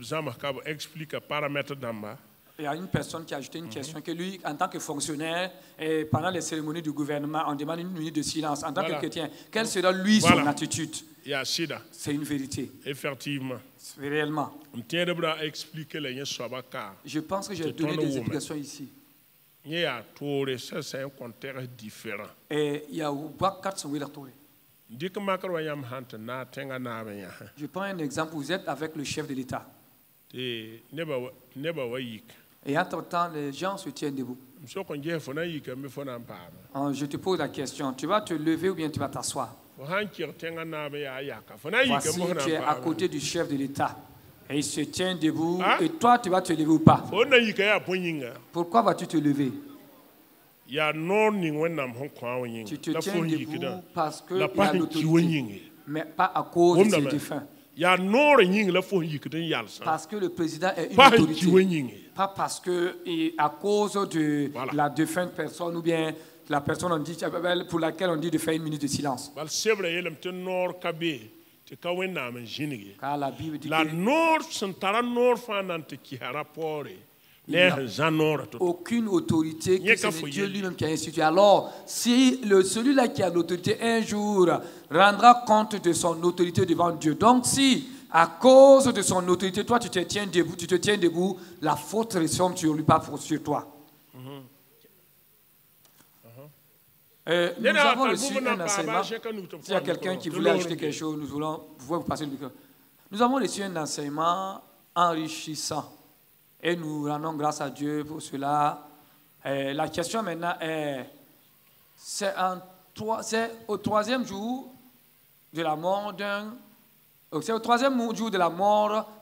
S1: Zamaka explique paramètres d'amba.
S2: Il y a une personne qui a ajouté une question que lui, en tant que fonctionnaire, et pendant les cérémonies du gouvernement, on demande une minute de silence. En tant que chrétien, quelle sera lui son attitude? C'est une vérité.
S1: Effectivement.
S2: Réellement. Je pense que j'ai donné des explications ici.
S1: C'est un contexte différent.
S2: Et il y a quatre sont Je prends un exemple. Vous êtes avec le chef de l'État. Et entre-temps, les gens se tiennent debout. Je te pose la question. Tu vas te lever ou bien tu vas t'asseoir? Voici, tu es à côté du chef de l'État. Et il se tient debout. Et toi, tu vas te lever ou pas? Pourquoi vas-tu te lever? Tu te tiens debout parce qu'il y a l'autorité, mais pas à cause de ses défunts. Parce que le président est une autorité. Pas parce que, à cause de la défunte personne ou bien la personne pour laquelle on dit de faire une minute de silence. Car la Bible dit il n'y a aucune autorité que c'est Dieu lui-même qui a institué. Alors, si celui-là qui a l'autorité un jour rendra compte de son autorité devant Dieu. Donc, si à cause de son autorité, toi tu te tiens debout, la faute retombe sur lui, pas sur toi. Nous avons reçu un enseignement. S'il y a quelqu'un qui voulait ajouter quelque chose, vous pouvez vous passer le micro. Nous avons reçu un enseignement enrichissant. Et nous rendons grâce à Dieu pour cela. La question maintenant est, c'est au troisième jour de la mort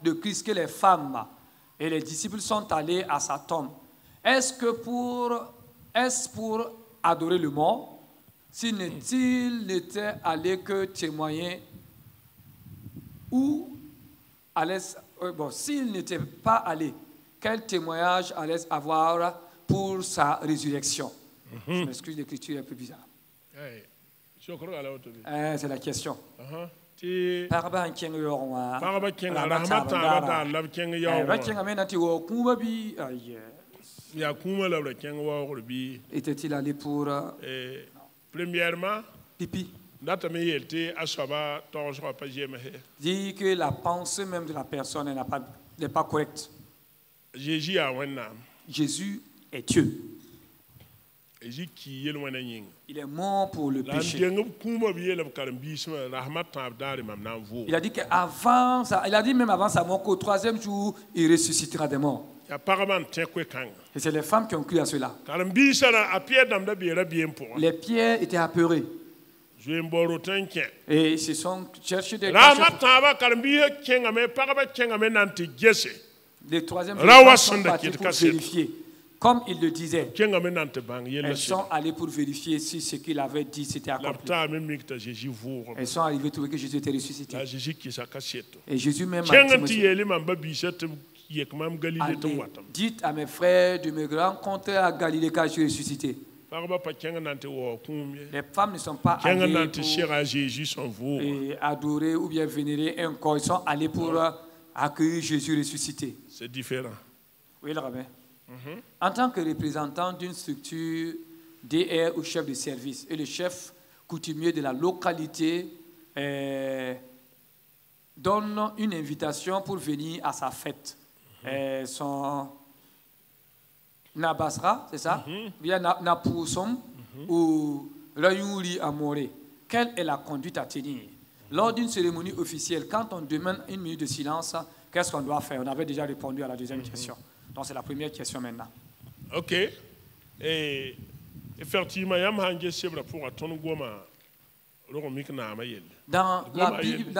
S2: de Christ que les femmes et les disciples sont allés à sa tombe. Est-ce pour adorer le mort? S'il n'était allé que témoigner ou s'il n'était pas allé, quel témoignage allait avoir pour sa résurrection? Je m'excuse, l'écriture est un peu bizarre. C'est la question. Était-il allé pour
S1: premièrement
S2: pipi? Dit que la pensée même de la personne n'est pas correcte. Jésus est Dieu. Il est mort pour le péché. Il a dit même avant sa mort qu'au troisième jour, il ressuscitera des morts. Et c'est les femmes qui ont cru à cela. Les pierres étaient apeurées. Et ils se sont cherchés des les troisième jours sont partis pour vérifier. Comme il le disait, elles sont allées pour vérifier si ce qu'il avait dit s'était accompli. Elles sont arrivées à trouver que Jésus était ressuscité. Et Jésus même a Allez, dites à mes frères de me rencontrer à Galilée quand je suis ressuscité. Les femmes ne sont pas allées pour adorer ou bien vénérer un corps. Ils sont allés pour accueillir Jésus ressuscité.
S1: C'est différent.
S2: Oui, le rabbin. En tant que représentant d'une structure DR ou chef de service, et le chef coutumier de la localité donne une invitation pour venir à sa fête. Son Nabasra, c'est ça? Bien Napousom ou Rayuri Amoré. Quelle est la conduite à tenir? Lors d'une cérémonie officielle, quand on demande une minute de silence, qu'est-ce qu'on doit faire? On avait déjà répondu à la deuxième question. Donc c'est la première question maintenant.
S1: Ok. Et effectivement, il y a un pour attendre
S2: dans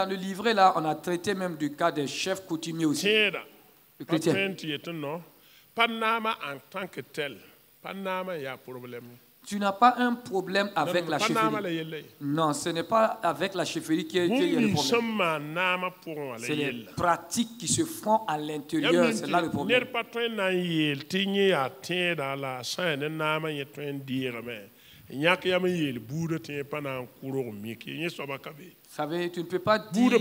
S2: le livret là, on a traité même du cas des chefs coutumiers aussi. Le chrétien.
S1: Pas nama en tant que tel. Pas nama, il y a un problème.
S2: Tu n'as pas un problème avec la chefferie. Non, ce n'est pas avec la chefferie qui est le problème. C'est les pratiques qui se font à l'intérieur, c'est là le problème. Vous savez, tu ne peux pas dire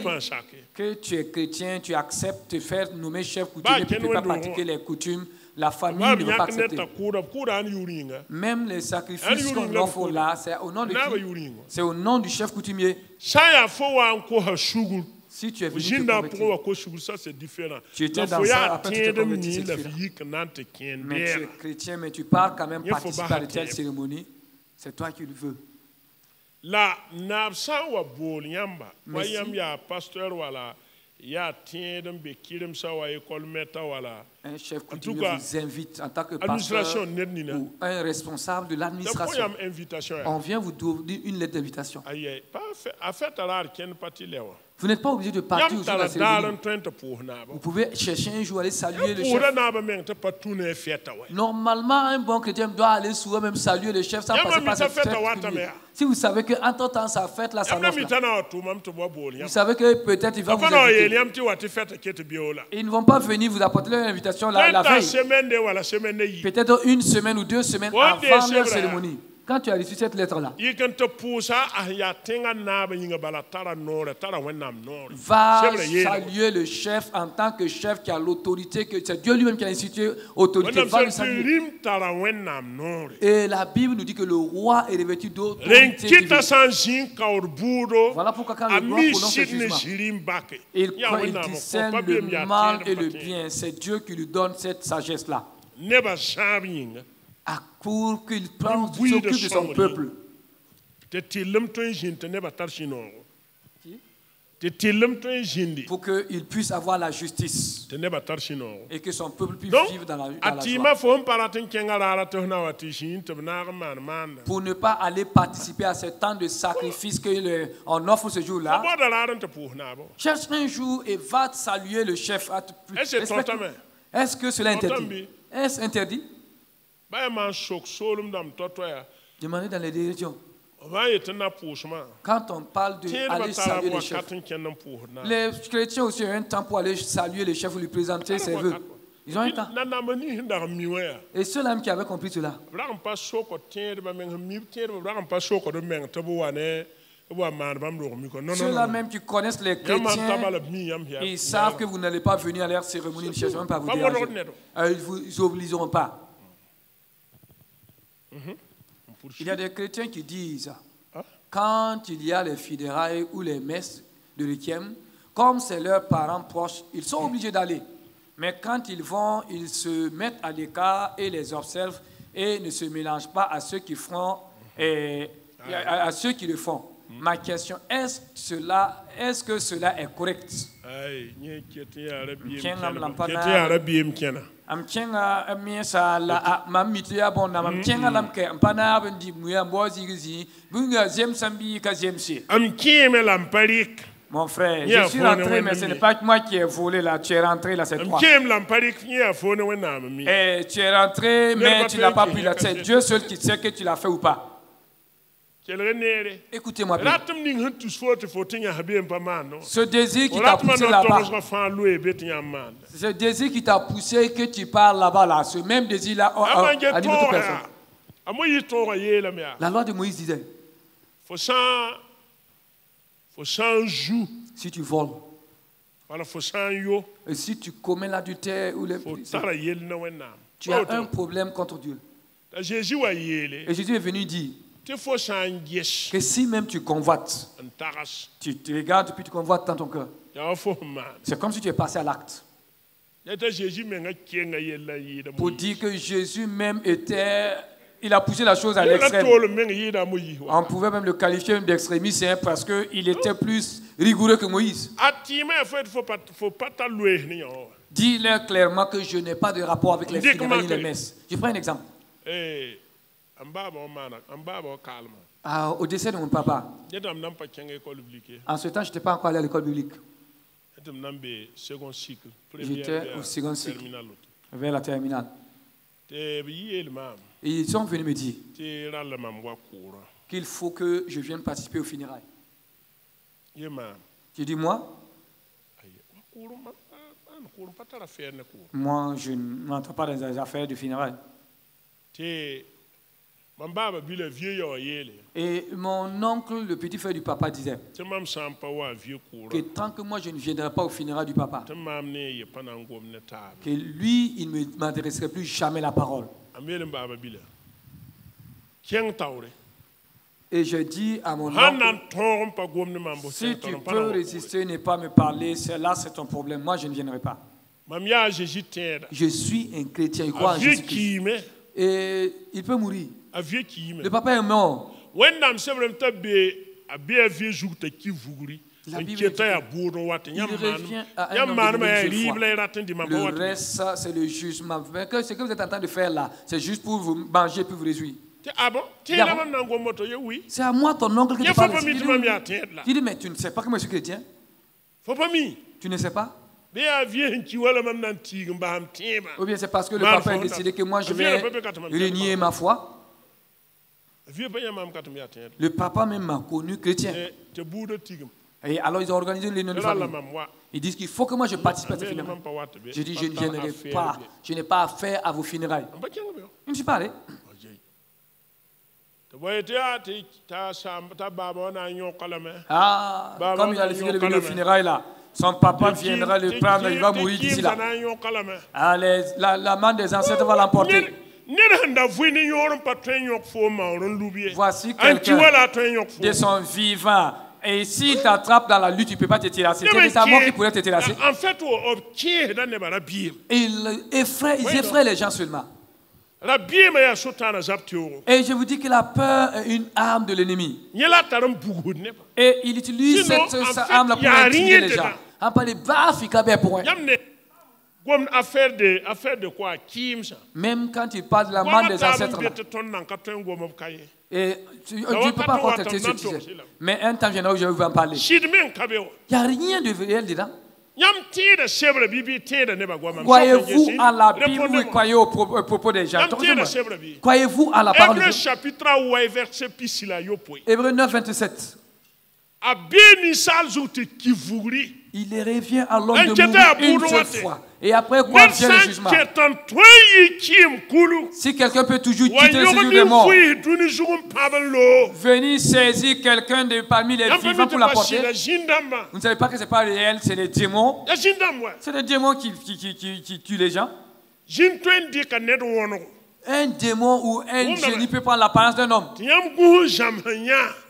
S2: que tu es chrétien, tu acceptes de faire nommer chef coutumier, tu ne peux pas pratiquer les coutumes. La famille ne va pas accepter. Même les sacrifices qu'on offre là, c'est au nom de qui? C'est au nom du chef coutumier. Si tu es venu te convertir,
S1: ça c'est différent.
S2: Tu étais dans ça, après tu t'es converti, mais tu es chrétien, mais tu pars quand même participer à de telles cérémonies. C'est toi qui le veux.
S1: La nabsa wa bol yamba wayam ya pasteur wala ya tiendem be kirim sa wa école meta wala.
S2: Un chef coutumier vous invite en tant que pasteur ou un responsable de l'administration. On vient vous donner une lettre d'invitation. Vous n'êtes pas obligé de partir sur la cérémonie. Vous pouvez chercher un jour aller saluer le chef. Normalement, un bon chrétien doit aller souvent même saluer le chef sans passer par cette fête. Si vous savez qu'entre temps sa fête là, ça l'offre. Vous savez que peut-être il va vous inviter. Ils ne vont pas venir vous apporter leur invitation la veille. Peut-être une semaine ou 2 semaines avant leur cérémonie. Quand tu as reçu cette lettre-là, va saluer le chef en tant que chef qui a l'autorité, que c'est Dieu lui-même qui a institué l'autorité. Va le saluer. Et la Bible nous dit que le roi est revêtu d'autorité divine. Voilà pourquoi quand le roi prononce ce jugement, il discerne le mal et le bien. C'est Dieu qui lui donne cette sagesse-là. Pour qu'il s'occupe de son peuple. Pour qu'il puisse avoir la justice. Et que son peuple puisse vivre dans la joie. Pour ne pas aller participer à ce temps de sacrifice qu'on offre ce jour-là, cherche un jour et va saluer le chef. Est-ce que cela est interdit? Est-ce interdit? Demandez dans les directions. Quand on parle d'aller saluer les chefs, les chrétiens aussi ont un temps pour aller saluer les chefs ou lui présenter ses vœux. Ils ont un temps. Et ceux-là qui avaient compris cela, ceux-là même qui connaissent les chrétiens, ils savent que vous n'allez pas venir à leur cérémonie, ils ne cherchent même pas à vous déranger. Ils ne vous obligeront pas. Il y a des chrétiens qui disent, quand il y a les funérailles ou les messes de requiem, comme c'est leurs parents proches, ils sont obligés d'aller. Mais quand ils vont, ils se mettent à l'écart et les observent et ne se mélangent pas à ceux qui font à ceux qui le font. Ma question, est-ce que cela est correct? Am kenga miesa la mamitia bona mam kenga lam ke mpana bendi muya mbozi gizi bunga jem sambi ka jemsi am kieme lam parik. Mon frère, je suis rentré, mais ce n'est pas moi qui ai volé là. Tu es rentré là, c'est toi. Et tu es rentré, mais tu n'as pas pris là. C'est Dieu seul qui sait que tu l'as fait ou pas. Écoutez-moi bien. Ce désir qui t'a poussé là-bas, ce désir qui t'a poussé que tu parles là-bas, là, ce même désir-là anime toute personne. La loi de Moïse disait, si tu voles, et si tu commets l'adultère ou les tu as un problème contre Dieu. Et Jésus est venu dire que si même tu convoites, tu te regardes puis tu convoites dans ton cœur, c'est comme si tu es passé à l'acte. Pour dire que Jésus même il a poussé la chose à l'extrême. On pouvait même le qualifier d'extrémiste parce qu'il était plus rigoureux que Moïse. Dis-leur clairement que je n'ai pas de rapport avec les funérailles ni les messes. Je prends un exemple. Au décès de mon papa, en ce temps, je n'étais pas encore allé à l'école biblique. J'étais au second cycle, vers la terminale. Et ils sont venus me dire qu'il faut que je vienne participer aux funérailles. J'ai dit, moi, je n'entre pas dans les affaires de funérailles. Et mon oncle, le petit frère du papa, disait que tant que moi je ne viendrai pas au funérailles du papa, que lui, il ne m'adresserait plus jamais la parole. Et je dis à mon oncle, si tu peux résister, ne pas me parler, là c'est ton problème, moi je ne viendrai pas. Je suis un chrétien, il croit en Jésus-Christ. Et il peut mourir. Le papa est mort. La Bible dit il revient à un homme le reste, ça, c'est le jugement. Ce que vous êtes en train de faire là, c'est juste pour vous manger et pour vous réjouir. C'est à moi, ton oncle, que tu parles. Tu dis, mais tu ne sais pas que moi je suis chrétien? Tu ne sais pas? Ou bien c'est parce que le papa a décidé que moi je vais renier ma foi? Le papa même m'a connu chrétien. Et alors ils ont organisé une réunion de famille. Ils disent qu'il faut que moi je participe à ces funérailles. Je dis, je ne viendrai pas. Je n'ai pas affaire à vos funérailles. Je ne suis pas allé. Comme il a décidé de venir aux funérailles là. Son papa viendra le prendre, il va mourir d'ici là. La main des ancêtres va l'emporter. Voici quelqu'un de son vivant. Et s'il t'attrape dans la lutte, tu ne peux pas te terrasser. C'est sa mort qui pourrait te terrasser. Ils effraient les gens seulement. Et je vous dis que la peur est une arme de l'ennemi. Et il utilise cette arme-là pour intimider les gens. Même quand il parle de la main des ancêtres. Et tu ne peux pas contester ce sujet. Mais un temps viendra où je vais vous en parler. Il n'y a rien de réel dedans. Croyez-vous à la Bible ou croyez au propos des gens? Croyez-vous à la parole de Dieu? Hébreux 9, 27. Il revient à l'homme de mourir une seule fois. Et après quoi vient le jugement? Si quelqu'un peut toujours quitter le séjour des morts, venir saisir quelqu'un de parmi les vivants pour l'apporter, vous ne savez pas que ce n'est pas réel, c'est des démons. C'est des démons qui tuent les gens. Un démon ou un génie peut prendre l'apparence d'un homme.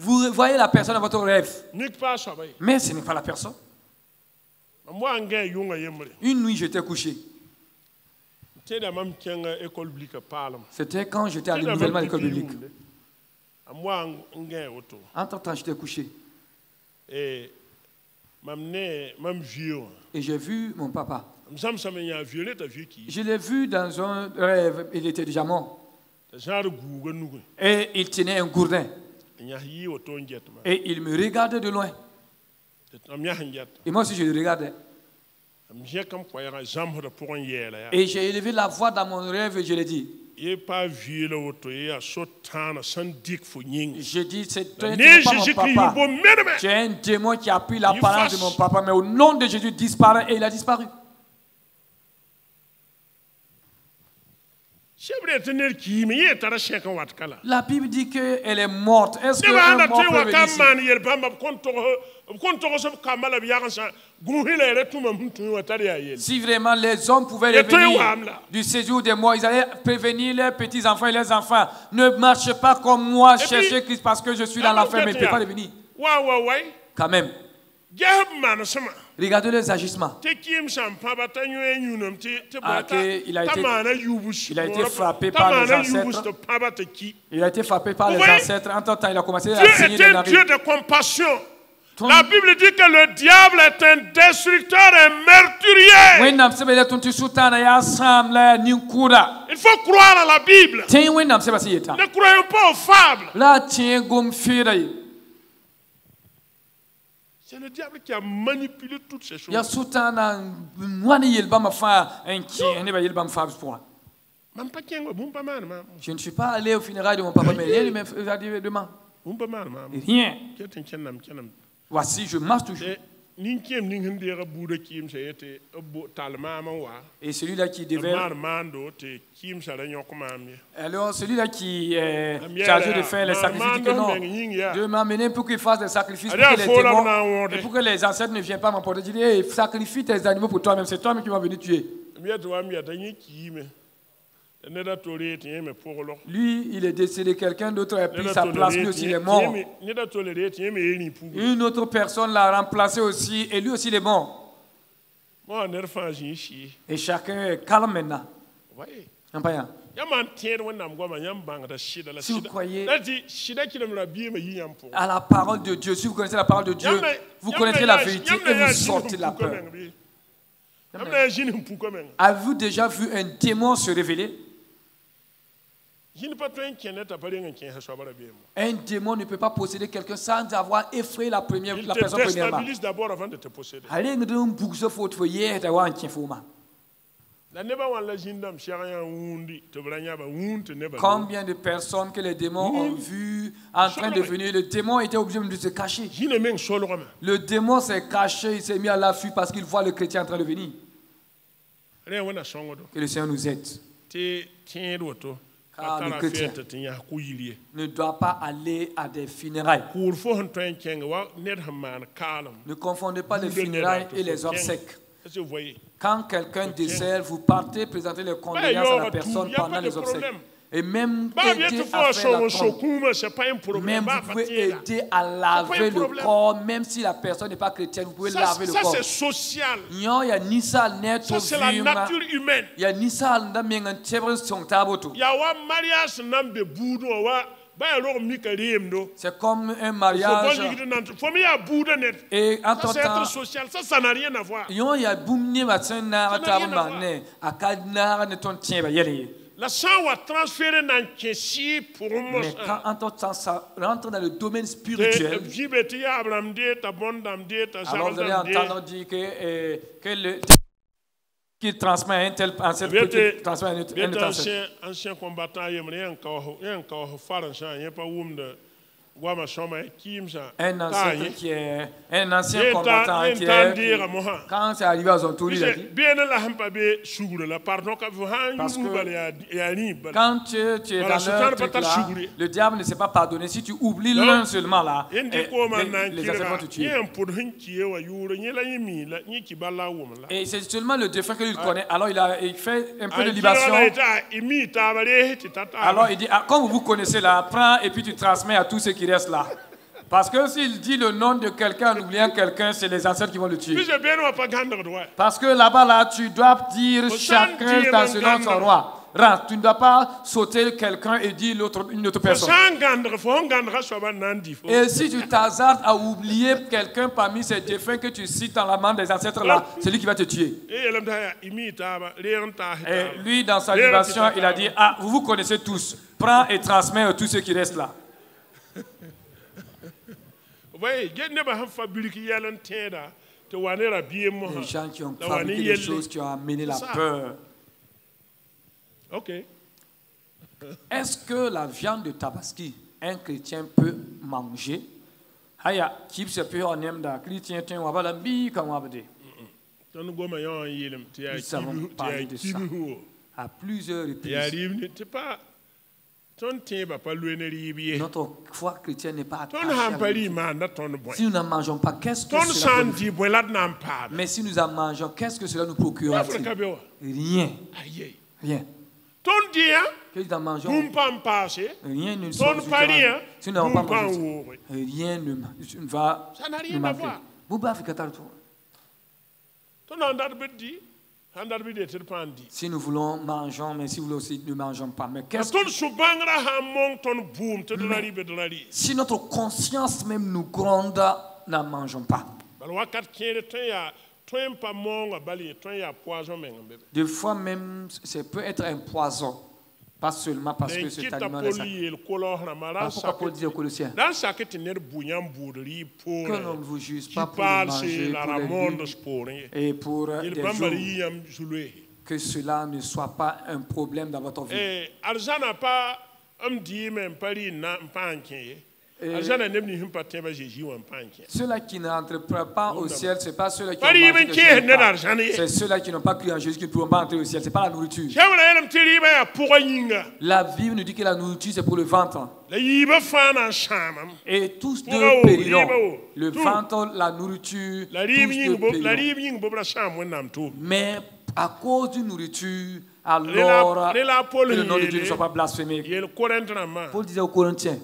S2: Vous voyez la personne dans votre rêve, mais ce n'est pas la personne. Une nuit, j'étais couché. C'était quand j'étais allé nouvellement à l'école biblique. Entre-temps, j'étais couché. Et j'ai vu mon papa. Je l'ai vu dans un rêve, il était déjà mort. Et il tenait un gourdin. Et il me regardait de loin. Et moi aussi je le regardais. Et j'ai élevé la voix dans mon rêve et je l'ai dit.
S1: ye pas vu le auto et a sautant sans dik fo nying.
S2: Je dis, c'est
S1: Ne
S2: pas
S1: Jésus
S2: mon
S1: Christ
S2: papa.
S1: bo meneme.
S2: C'est un démon qui a pris l'apparence de mon papa, mais au nom de Jésus disparaît et il a disparu. La Bible dit qu'elle est morte. Est-ce qu'un mort peut venir ici? Si vraiment les hommes pouvaient revenir du séjour des morts, ils allaient prévenir leurs petits-enfants et leurs enfants. Ne marchez pas comme moi, cherchez Christ parce que je suis dans l'enfer, mais il ne peut pas revenir. Quand même. Regardez les agissements. Il a été frappé par les ancêtres. Il a été frappé par les ancêtres. En temps, il a commencé à signer des narines.
S1: Dieu de compassion. La Bible dit que le diable est un destructeur et meurtrier. Il faut croire à la Bible. Ne croyons pas aux fables. C'est le diable qui a manipulé toutes ces choses.
S2: Je ne suis pas allé au funérailles de mon papa, mais rien ne m'a dit demain. Rien. Voici, je marche toujours. Et celui-là qui devait... Alors, celui-là qui est chargé de faire les sacrifices dit que non, Dieu m'a amené pour qu'il fasse des sacrifices pour que les démons et pour que les ancêtres ne viennent pas m'emporter. Je dis, hey, sacrifie tes animaux pour toi-même, c'est toi-même qui vas venir tuer. Lui, il est décédé, quelqu'un d'autre a pris sa place, lui aussi il est mort. Une autre personne l'a remplacé aussi, et lui aussi il est mort. Et chacun est calme maintenant. Si vous croyez à la parole de Dieu, si vous connaissez la parole de Dieu, vous connaîtrez la vérité et vous sortez de la peur. Avez-vous déjà vu un démon se révéler? Un démon ne peut pas posséder quelqu'un sans avoir effrayé la personne premièrement.
S1: D'abord avant de te posséder.
S2: Combien de personnes que les démons ont vu en train de venir, le démon était obligé de se cacher. Le démon s'est caché, il s'est mis à l'affût parce qu'il voit le chrétien en train de venir. Que le Seigneur nous aide. Car le chrétien ne doit pas aller à des funérailles. Ne confondez pas les funérailles et les obsèques. Quand quelqu'un décède, vous partez présenter les condoléances à la personne pendant les obsèques. Et même aider à faire la tombe. Même vous pouvez aider à laver le corps, même si la personne n'est pas chrétienne, vous pouvez laver le corps.
S1: Ça c'est social.
S2: Il y a
S1: Ça c'est la nature humaine. Il y a un mariage.
S2: C'est comme un mariage. Et en tant
S1: que social, ça n'a rien à voir. La sang va transférer dans le pour moi.
S2: Mais quand en tant que ça rentre dans le domaine spirituel, alors vous allez entendre dire que le qui transmet un tel ancêtre qui transmet un autre ancêtre.
S1: Ancien combattant, il y a encore
S2: un ancêtre qui est un ancien combattant qui est quand c'est arrivé à son tour il a dit parce que quand tu es dans leur truc là, le diable ne sait pas pardonner. Si tu oublies l'un seulement là, les ancêtres vont te tuer. Et c'est seulement le défunt que lui connaît. Alors il fait un peu de libation. Alors il dit, comme vous vous connaissez là, prends et puis tu transmets à tous ceux qui restent là. Parce que s'il dit le nom de quelqu'un en oubliant quelqu'un, c'est les ancêtres qui vont le tuer. Parce que là-bas, là, tu dois dire chacun selon son roi. Tu ne dois pas sauter quelqu'un et dire une autre personne. Et si tu t'hasardes à oublier quelqu'un parmi ces défunts que tu cites dans la main des ancêtres là, c'est lui qui va te tuer. Et lui, dans sa libation, il a dit, ah, vous vous connaissez tous. Prends et transmets à tous ceux qui restent là.
S1: Les
S2: gens qui ont fabriqué des choses qui ont amené la peur.
S1: Ok.
S2: Est-ce que la viande de tabaski, un chrétien peut manger? Aya, qui se peut en aime d'un chrétien, on va la bille comme on va dire. Nous avons parlé de ça à plusieurs reprises. Notre foi chrétienne n'est pas attachée à la nourriture. Si nous n'en mangeons pas, qu'est-ce que cela nous... Mais si nous en mangeons, qu'est-ce que cela nous procure-t-il? Rien. Rien. Que nous en mangeons, rien ne nous suffira. Si nous n'avons pas mangé, rien ne va nous manquer. Si nous voulons manger, mais si nous voulons aussi ne mangeons pas. Mais qu'est-ce que... Si notre conscience même nous gronde, n'en mangeons pas. Des fois même, ça peut être un poison. Pas seulement parce que cet aliment est sacré. Pourquoi Paul dit aux Colossiens que l'on ne vous juge pas pour le manger, pour les et pour des jours, que cela ne soit pas un problème dans votre vie. Ceux-là qui n'entrent pas au ciel, ce n'est pas ceux-là qui ont mangé c'est ceux-là qui n'ont pas cru en Jésus qui ne pourront pas entrer au ciel. Ce n'est pas la nourriture. La Bible nous dit que la nourriture c'est pour le ventre. Et tous deux périront. Le ventre, la nourriture, tous deux périront. Mais à cause d'une nourriture, alors que le nom de Dieu ne soit pas blasphémé. Paul disait aux Corinthiens,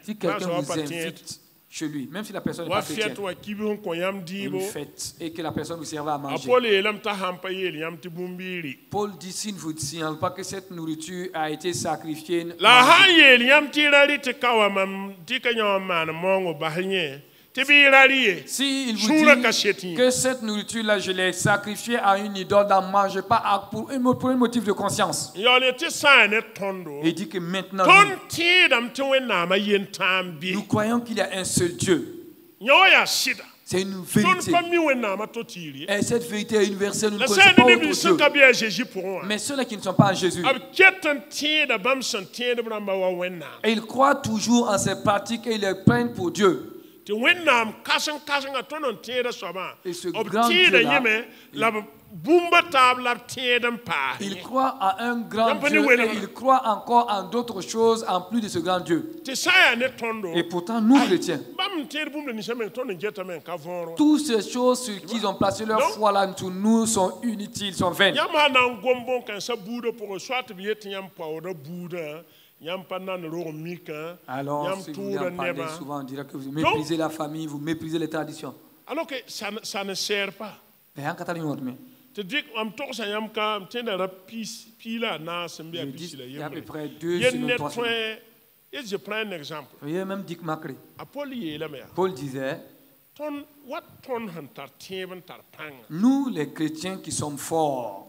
S2: si quelqu'un vous invite chez lui, même si la personne n'est pas chrétienne, une fête, et que la personne vous serve à manger. Paul dit, s'il ne vous signale pas que cette nourriture a été sacrifiée, si il vous dit que cette nourriture-là, je l'ai sacrifiée à une idole, n'en mangez pas pour un motif de conscience. Il dit que maintenant, nous croyons qu'il y a un seul Dieu. C'est une vérité. Et cette vérité est universelle, nous ne connaissons pas autre Dieu. Mais ceux-là qui ne sont pas en Jésus, et ils croient toujours en ces pratiques et ils les prennent pour Dieu. Et ce grand Dieu-là, il croit à un grand Dieu et il croit encore en d'autres choses en plus de ce grand Dieu. Et pourtant, nous chrétiens, toutes ces choses sur qui ils ont placé leur foi là, pour nous, sont inutiles, sont vaines. Alors, si vous en parlez souvent, on dirait que vous méprisez la famille, vous méprisez les traditions.
S1: Alors que ça ne sert pas.
S2: Je dis, il y a à peu près 2 semaines, 3 semaines.
S1: Je prends un exemple.
S2: Même Dick Macri. Paul disait, nous les chrétiens qui sommes forts,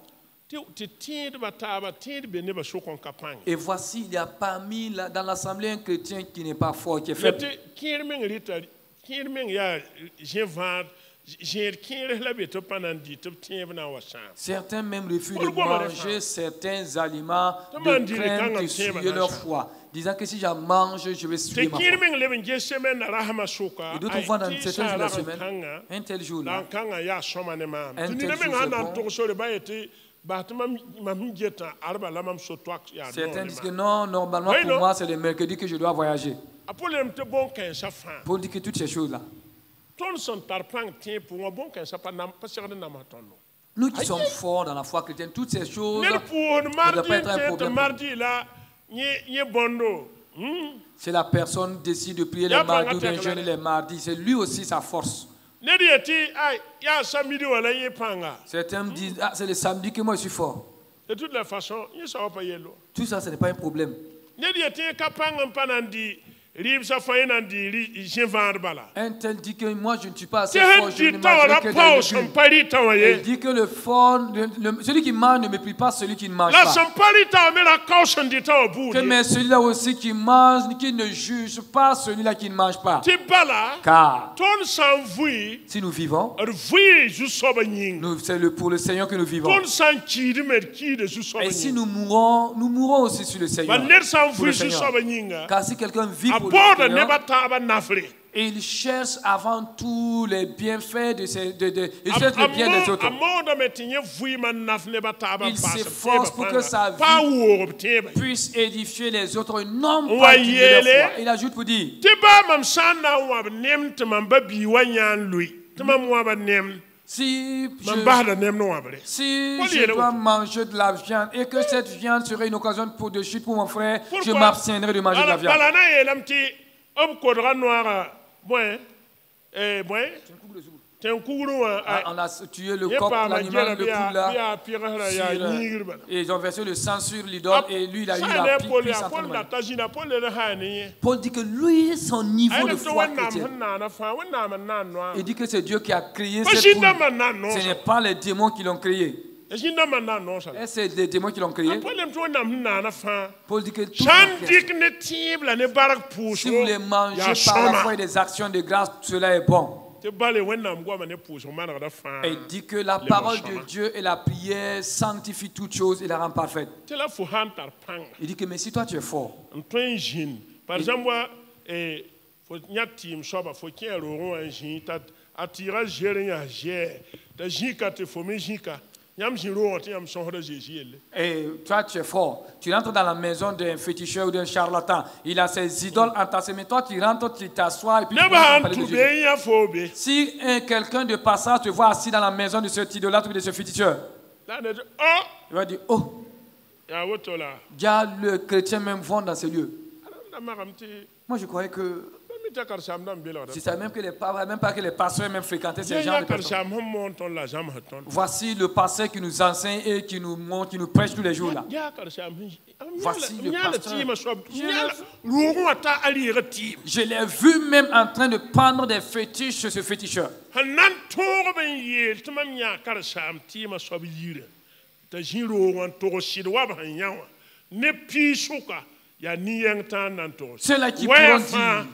S2: et voici, il y a parmi dans l'assemblée un chrétien qui n'est pas fort, qui est faible. Certains même refusent de manger certains aliments de crainte de suivre leur foi, disant que si j'en mange, je vais suivre ma foi. Et d'autres fois, dans certains jours de la semaine, un tel jour-là, un tel jour, certains disent que non, normalement pour moi c'est le mercredi que je dois voyager. Paul dit que toutes ces choses-là, nous qui sommes forts dans la foi chrétienne, toutes ces choses ne doivent pas être un problème. Si la personne décide de prier les mardis ou de jeûner les mardis, c'est lui aussi sa force. Certains me disent, c'est le samedi que moi je suis fort.
S1: De toutes les façons,
S2: tout ça, ce n'est pas un problème. Un tel dit que moi je ne suis pas assez fort, je ne mangerai que des légumes. Il dit que le fort, celui qui mange ne méprise pas celui qui ne mange pas. Mais celui-là aussi qui mange, qui ne juge pas celui-là qui ne mange pas. Car si nous vivons, c'est pour le Seigneur que nous vivons. Et si nous mourrons aussi sur le Seigneur. Pour le Seigneur. Car si quelqu'un vit pour le Seigneur, il cherche avant tout les bienfaits il cherche le bien des autres. Il s'efforce pour que sa vie puisse édifier les autres, non pas diminuer leur foi. Il ajoute pour dire, si je dois manger de la viande et que cette viande serait une occasion de chute pour mon frère, je m'abstiendrai de manger de la viande. On a tué le coq, l'animal, le poule là, et ils ont versé le sang sur l'idole et lui il a eu la puissance. Paul dit que lui, son niveau de foi chrétien, il dit que c'est Dieu qui a créé cette poule. Ce n'est pas les démons qui l'ont créé. Et c'est les démons qui l'ont créé. Paul dit que tout si vous les mangez par la foi et des actions de grâce, cela est bon. Et il dit que la parole de Dieu et la prière sanctifient toutes choses et la rendent parfaite. Il dit que mais si toi tu es fort,
S1: par exemple,
S2: et toi tu es fort, tu rentres dans la maison d'un féticheur ou d'un charlatan, il a ses idoles entassées, mais toi tu rentres, tu t'assois et puis tu parles de Jésus. Si quelqu'un de passage te voit assis dans la maison de cet idolâtre ou de ce féticheur, il va dire, oh, déjà le chrétien même vont dans ces lieux. Moi je croyais que je savais même pas que les pasteurs même fréquentaient ces gens de personnes. Voici le pasteur qui nous enseigne et qui nous montre, qui nous prêche tous les jours là. Voici le pasteur. Je l'ai vu même en train de prendre des fétiches chez ce féticheur. Ceux-là qui pourront dire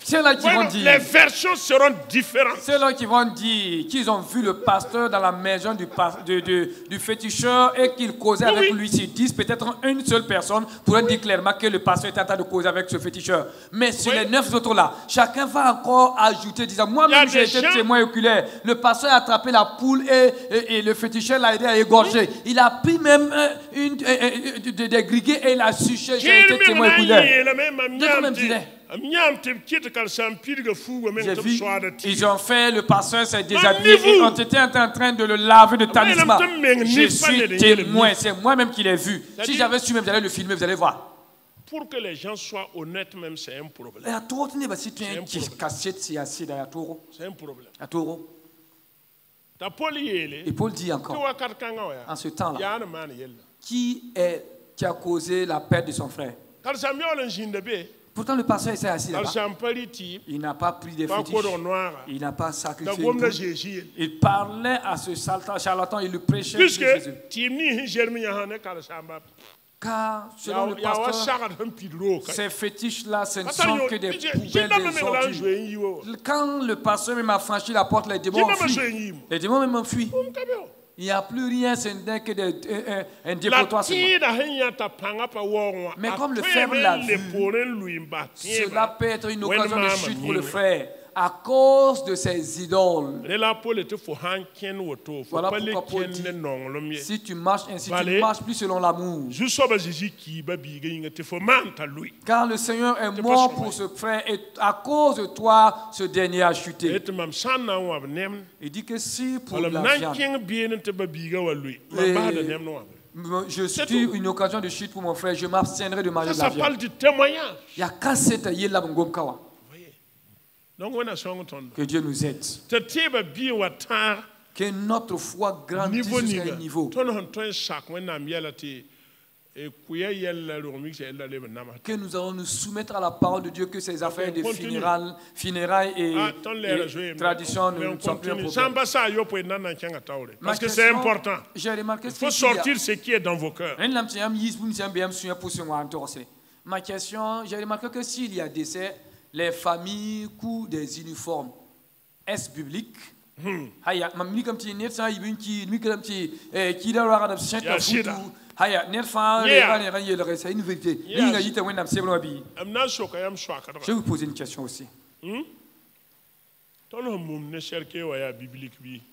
S2: ceux-là qui vont dire,
S1: les versions seront différentes.
S2: Ceux-là qui vont dire qu'ils ont vu le pasteur dans la maison du féticheur et qu'il causait avec lui. S'ils disent peut-être une seule personne pourrait dire clairement que le pasteur était en train de causer avec ce féticheur. Mais sur les 9 autres là, chacun va encore ajouter, disant, moi-même j'ai été témoin oculaire. Le pasteur a attrapé la poule et le féticheur l'a aidé à égorger. Il a pris même des griguets et il a suché. J'ai été témoin oculaire. D'autres même diraient, j'ai vu, ils ont fait, le pasteur s'est déshabillé et ont été en train de le laver de talisman. Je suis témoin, c'est moi-même qui l'ai vu. Si j'avais su même, j'allais le filmer, vous allez voir.
S1: Pour que les gens soient honnêtes même, c'est un problème.
S2: C'est un problème. C'est un problème. Et Paul dit encore, en ce temps-là, qui a causé la perte de son frère? Pourtant, le pasteur est assis là-bas. Il n'a pas pris des fétiches. Il n'a pas sacrifié. Il parlait à ce charlatan, il lui prêchait Jésus. Car, selon le pasteur, ces fétiches-là, ce ne sont que des poubelles, des ordures. Quand le pasteur même a franchi la porte, les démons ont fui. Les démons même ont fui. Il n'y a plus rien, ce n'est que un dépotoir seulement. Mais comme le frère l'a vu, cela peut être une occasion de chute pour le frère à cause de ses idoles. Voilà pourquoi Paul dit, si tu marches ainsi, tu ne marches plus selon l'amour. Car le Seigneur est mort pour ce frère et à cause de toi, ce dernier a chuté. Il dit que si pour la viande, je suis une occasion de chute pour mon frère, je m'abstiendrai de manger de la
S1: Ça
S2: viande.
S1: parle du témoignage.
S2: Il y a qu'à cette yéla bongom kawa.
S1: Donc, on a son temps.
S2: Que Dieu nous aide. Que notre foi grandisse jusqu'à un niveau. Que nous allons nous soumettre à la parole de Dieu, que ces affaires de funérailles et traditions ne sont plus un problème.
S1: Parce que c'est important. Il faut sortir ce qui est dans vos cœurs.
S2: Ma question, j'ai remarqué que s'il y a décès, les familles courent des uniformes. Est-ce biblique? Haya, mamni comme tu n'es pas ibinki, ni comme tu qui doit avoir un chèque de foot. Haya, n'es pas c'est une vérité. Je vais vous poser une question aussi.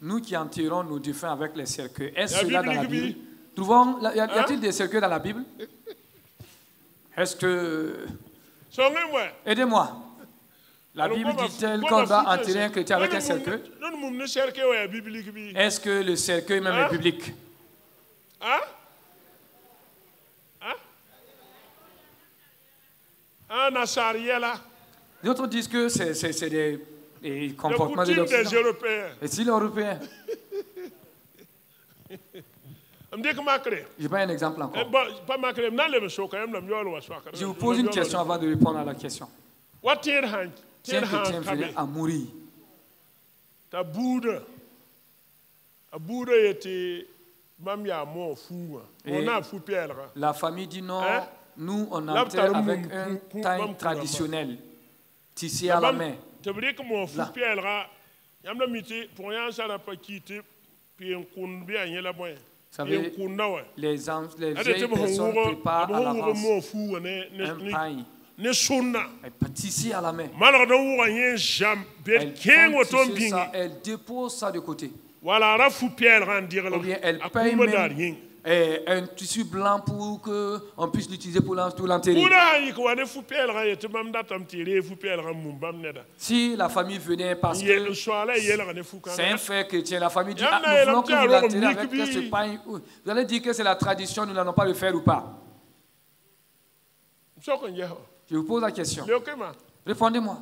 S2: Nous qui enterrons nos défunts avec les cercueils, est-ce cela dans la Bible? Trouvons, y a-t-il des cercueils dans la Bible? Est-ce que... Aidez-moi. La Bible dit-elle qu'on doit enterrer un chrétien avec un cercueil? Est-ce que le cercueil même est biblique? D'autres disent que c'est des comportements de l'Occident. Et si l'Européen? Je prends un exemple encore. Je vous pose une question avant de répondre à la question. Si un chrétien venait à mourir, la famille dit non, nous on enterre avec un taille traditionnel, tissé à la main. Vous savez, les vieilles personnes préparent à l'avance un pain. Elle tisse à la main. Elle dépose ça de côté. Ou bien elle paye même un tissu blanc pour qu'on puisse l'utiliser pour l'enterrer. Si la famille venait parce que c'est un frère chrétien, la famille dit nous voulons que vous l'enterrez avec ce pain. Vous allez dire que c'est la tradition, nous n'allons pas le faire ou pas? Je vous pose la question. Répondez-moi.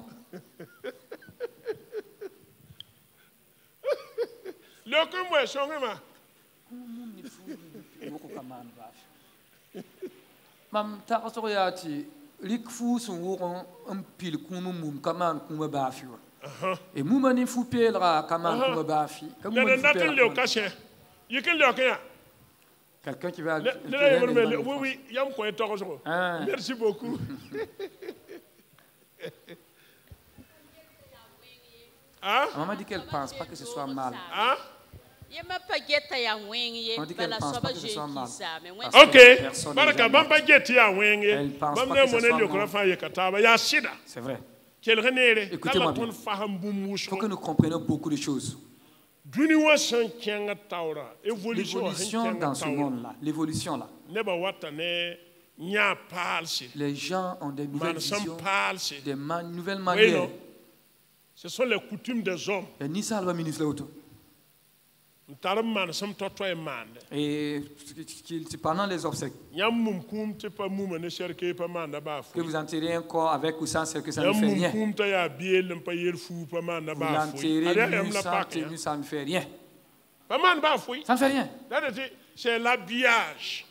S2: Mam ta so ya ti lik fu sun wo on pil kunu mum kaman kuma ba fi wa e mum ni fu pelra kaman kuma ba fi comme quelqu'un qui va
S1: oui yam ko to merci beaucoup.
S2: Maman dit qu'elle ne pense pas que ce soit mal. On dit qu'elle ne pense pas que ce soit mal.
S1: Ok. Elle pense pas que ce soit mal.
S2: C'est vrai. Écoutez-moi bien. Il faut que nous comprenions beaucoup de choses. L'évolution dans ce monde-là, l'évolution là. Les gens ont des nouvelles visions, des nouvelles manières.
S1: Ce sont les coutumes des hommes.
S2: Et pendant les obsèques, que vous enterrez un corps avec ou sans cercueil, ça ne fait rien. Vous l'enterrez nu, sans tenue, ça ne fait rien. Ça ne fait rien.
S1: C'est l'habillage.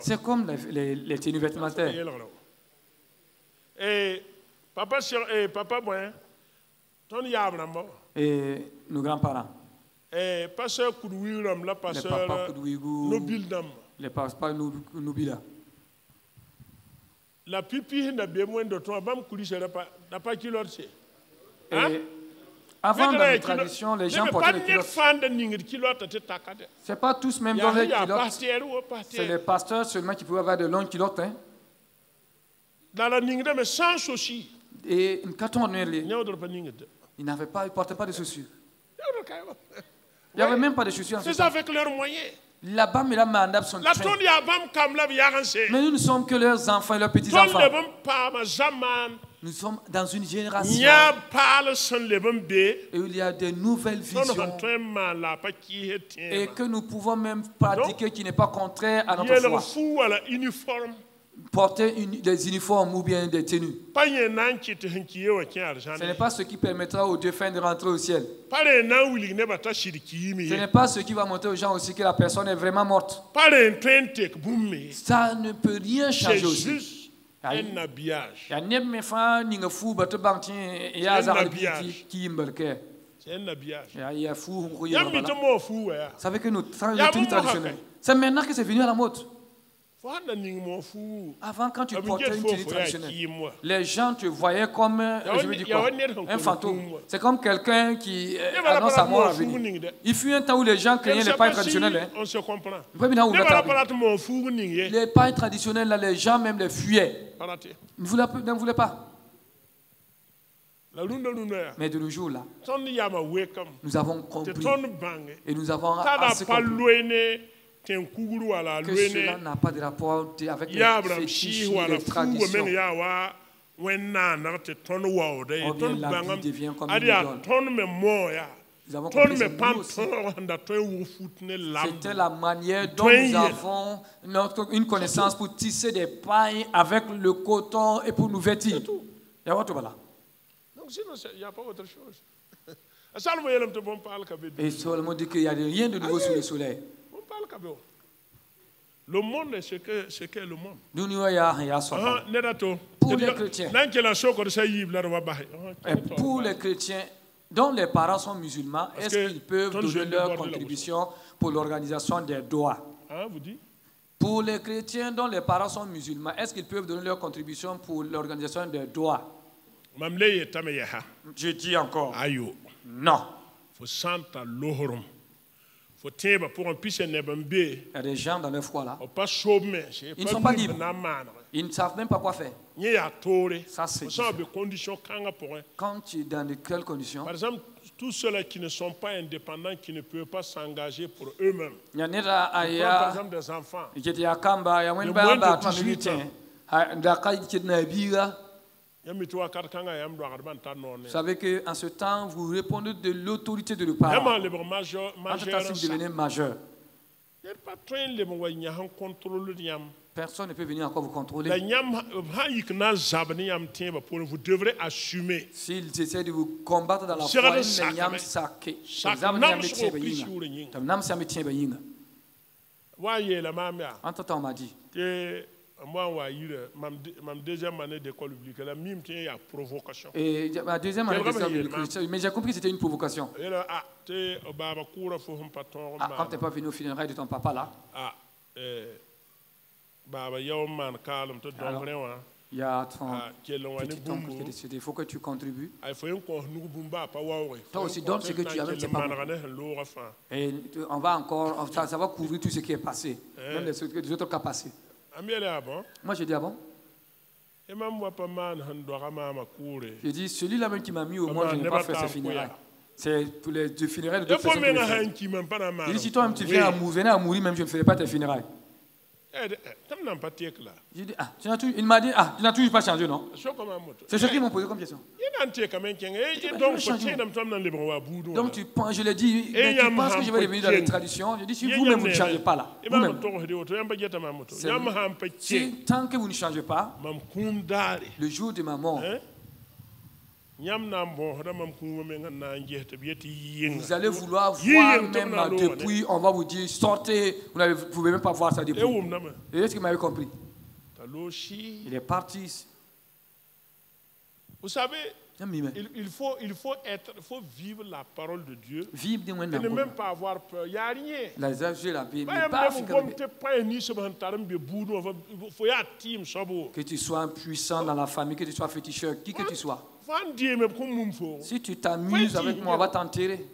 S2: C'est comme les tenues vestimentaires.
S1: Et papa bon,
S2: et nos grands-parents.
S1: Et pasteur Koudouiram, la pasteur Nobildam.
S2: Les pasteurs Nobila.
S1: La pipi n'a bien moins de toi, bam coulis n'a pas qui l'autre.
S2: Avant dans les traditions, les gens portaient des culottes. C'est pas tous même dans les culottes. C'est les pasteurs seulement qui pouvaient avoir de longues culottes. Hein?
S1: Dans la ningde, mais sans souci.
S2: Et une carton ils n'avaient pas, ils portaient pas de chaussures. Il n'y avait même pas de chaussures.
S1: C'est avec leurs moyens.
S2: Là-bas, mais là, sont
S1: mais
S2: nous ne sommes que leurs enfants et leurs petits-enfants. Nous sommes dans une génération
S1: nya pal san lebon be
S2: et il y a de nouvelles
S1: ton
S2: visions
S1: hantoy ma la pa ki
S2: et
S1: hetien
S2: que nous pouvons même pratiquer qui n'est pas contraire à notre
S1: yel
S2: foi.
S1: fu wala uniforme
S2: Porter des uniformes ou bien des tenues.
S1: pa yen nan ki te hanki yewa kin
S2: Ce
S1: arjan
S2: n'est pas ce qui permettra aux défunts de rentrer au ciel.
S1: pare nan wili ne bata shiriki mi
S2: Ce n'est pas ce qui va montrer aux gens aussi que la personne est vraiment morte.
S1: pare twente bummi
S2: Ça ne peut rien
S1: c'est
S2: changer aussi.
S1: juste un habillage
S2: Ya neb me fa ninga fu bato bangti ya za qui imberke.
S1: c'est un habillage
S2: Ya fu ko
S1: yam mi to mo fu ya
S2: Ça veut que nous
S1: Ya
S2: tenues
S1: mo
S2: traditionnelles.
S1: haka.
S2: C'est maintenant que c'est venu à la mode.
S1: fo handa ning mo fu
S2: Avant, quand tu
S1: Abi
S2: portais
S1: get
S2: une
S1: fo
S2: tenue
S1: fo ya
S2: traditionnelle,
S1: ki mo
S2: les gens te voyaient comme je veux dire quoi, un fantôme. C'est comme quelqu'un qui annonce à mort à venir. Il fut un temps où les gens craignaient les pailles traditionnelles. Hein.
S1: On se comprend
S2: Les
S1: parat mo fu ning ye
S2: pailles traditionnelles, là, les gens même les fuyaient.
S1: parate
S2: Ils ne voulaient pas.
S1: la lunda ya
S2: Mais de nos jours, là,
S1: ton yama welcome
S2: nous avons
S1: te
S2: compris
S1: ton bang
S2: et nous avons
S1: tada
S2: assez
S1: pa
S2: compris
S1: loine ten kuguru wala
S2: que cela
S1: loine
S2: n'a pas de rapport avec les
S1: ya abram
S2: fétiches
S1: shi
S2: et
S1: wala
S2: les
S1: fu
S2: traditions.
S1: men ya wa wenna na te ton wa de
S2: Ou bien
S1: ton
S2: la vie
S1: bangam
S2: devient comme
S1: adi
S2: une
S1: a
S2: idole.
S1: ton me mo ya
S2: Nous avons
S1: ton
S2: compris
S1: me
S2: que nous
S1: pan
S2: aussi,
S1: ton wanda ton wu futne lam
S2: c'était la manière dont
S1: Toi,
S2: nous avons une connaissance pour tisser des pailles avec le coton et pour nous vêtir. Il y a autre voilà.
S1: donc sinon il y a pas autre chose asalmo yelam te bon pal kabe
S2: Et seulement dit qu'il n'y a rien de nouveau sous le soleil.
S1: bon pal kabe le monde est ce que le monde
S2: Nous, il y a ça.
S1: ah nedato
S2: Pour les chrétiens.
S1: nan ke la soko de sayib la wa bahay
S2: Et pour les chrétiens dont les parents sont musulmans,
S1: Parce
S2: est-ce
S1: que
S2: qu'ils peuvent
S1: ton
S2: donner
S1: jeune
S2: leur
S1: bord de la
S2: contribution pour l'organisation des doigts?
S1: ah vous dites
S2: Pour les chrétiens dont les parents sont musulmans, est-ce qu'ils peuvent donner leur contribution pour l'organisation des doigts?
S1: mam leye tame ya ha
S2: Je dis encore,
S1: ayo
S2: non.
S1: fo santa lohorum fo teba pour un pisse ne bambe
S2: Il y a des gens dans leur foi là,
S1: o pas chôme
S2: Ils ne sont pas libres.
S1: na man
S2: ils ne savent même pas quoi faire.
S1: ni ya tore
S2: Ça, c'est
S1: o ça des conditions kanga pour un.
S2: Quand tu es dans de quelles conditions?
S1: Par exemple, tous ceux-là qui ne sont pas indépendants, qui ne peuvent pas s'engager pour eux-mêmes.
S2: Il y en a
S1: Par
S2: aya
S1: exemple, des enfants.
S2: qui est à Kamba, il y a
S1: Le
S2: un
S1: moins de
S2: ba
S1: 18 ans.
S2: Vous
S1: Vous
S2: savez qu'en ce temps, vous répondez de l'autorité de le parent.
S1: vraiment, les majeurs,
S2: En tout cas, si vous devenez majeur,
S1: il n'y a pas de train de me contrôler.
S2: personne ne peut venir encore vous
S1: La
S2: contrôler.
S1: nyam, vous devrez assumer.
S2: S'ils essaient de vous combattre dans la
S1: Sera
S2: foi,
S1: de
S2: ils
S1: sac,
S2: ne nyam
S1: mais-
S2: saké.
S1: sac,
S2: Examen
S1: nam
S2: nyam
S1: so
S2: tiens
S1: opisi
S2: bayinga.
S1: ure nyinga.
S2: Tam nam siam tiens bayinga.
S1: Voyez la mamia.
S2: Entre temps, on m'a dit,
S1: Que moi, ma deuxième année d'école publique, la mime tient la provocation.
S2: et ma deuxième année de
S1: Quel
S2: service,
S1: remédier,
S2: mais j'ai compris que c'était une provocation.
S1: Et là, ah, tu baba coura faut un patron.
S2: Ah, quand tu n'es pas venu au funérailles de ton papa là,
S1: Ah, baba yaw man kalum to
S2: Alors,
S1: dongre wa.
S2: il y a ton
S1: Ah, quel on
S2: petit oncle qui est
S1: bumbu.
S2: décédé. Il faut que tu contribues.
S1: Ay faut ko nugu bumba pa wawe.
S2: Toi aussi, donne ce que tu as avec tes parents. Et on va encore, ça va couvrir tout ce qui est passé, même les autres cas passés.
S1: Amiela bon.
S2: Moi, j'ai dit, ah bon?
S1: Et même moi pas man han doga mama coure.
S2: J'ai dit, celui-là même qui m'a mis au
S1: Maman,
S2: monde, je n'ai
S1: ne
S2: pas
S1: va
S2: fait
S1: pas
S2: ses funérailles.
S1: fouiller.
S2: C'est pour les funérailles de
S1: Il
S2: d'autres
S1: faut
S2: personnes. que je
S1: même
S2: fais.
S1: un qui même pas na
S2: Il dit, si toi-même tu venais à mourir, même je ne ferai pas tes funérailles.
S1: Tam n'as pas tek là.
S2: J'ai dit, ah, il m'a dit, ah, tu n'as toujours pas changé, non?
S1: So comme un moto.
S2: C'est ce qu'ils m'ont posé comme question.
S1: Il n'en tek quand même qu'un. Et
S2: bah,
S1: donc
S2: je
S1: faut
S2: change.
S1: tam tam nan le bon wa boudou.
S2: Donc tu penses, je l'ai dit,
S1: Et
S2: mais
S1: il y a
S2: tu penses que je vais
S1: un
S2: revenir dans les
S1: peu
S2: traditions? Je dis, si vous-même vous ne changez pas là,
S1: Et même
S2: vous-même,
S1: to de auto yamba jeta ma moto.
S2: C'est-
S1: Yam han pa
S2: si, tant que vous ne changez pas,
S1: mam kum dare.
S2: le jour de ma mort,
S1: Hein? Nyam nam bon hoda mam kum men na njehta bieti yinga.
S2: vous allez vouloir
S1: Yi
S2: voir
S1: yem
S2: même
S1: tam na lo,
S2: depuis, on va vous dire, sortez, vous ne pouvez même pas voir ça
S1: E
S2: depuis.
S1: wum na ma.
S2: Et est-ce que vous m'avez compris?
S1: Taloshi.
S2: Il est parti.
S1: Vous savez,
S2: J'aime bien.
S1: il faut vivre la parole de Dieu
S2: Vive de moi
S1: et ne même pas avoir peur. Il n'y a rien.
S2: Les âges la vie, mais
S1: Pas
S2: pas
S1: même comme tu pas ni se bantaram be boudou, faut y a team sabo.
S2: que tu sois puissant dans la famille, que tu sois féticheur, qui que tu sois.
S1: Van die me comme mum fo.
S2: Si tu t'amuses avec moi, on va t'enterrer.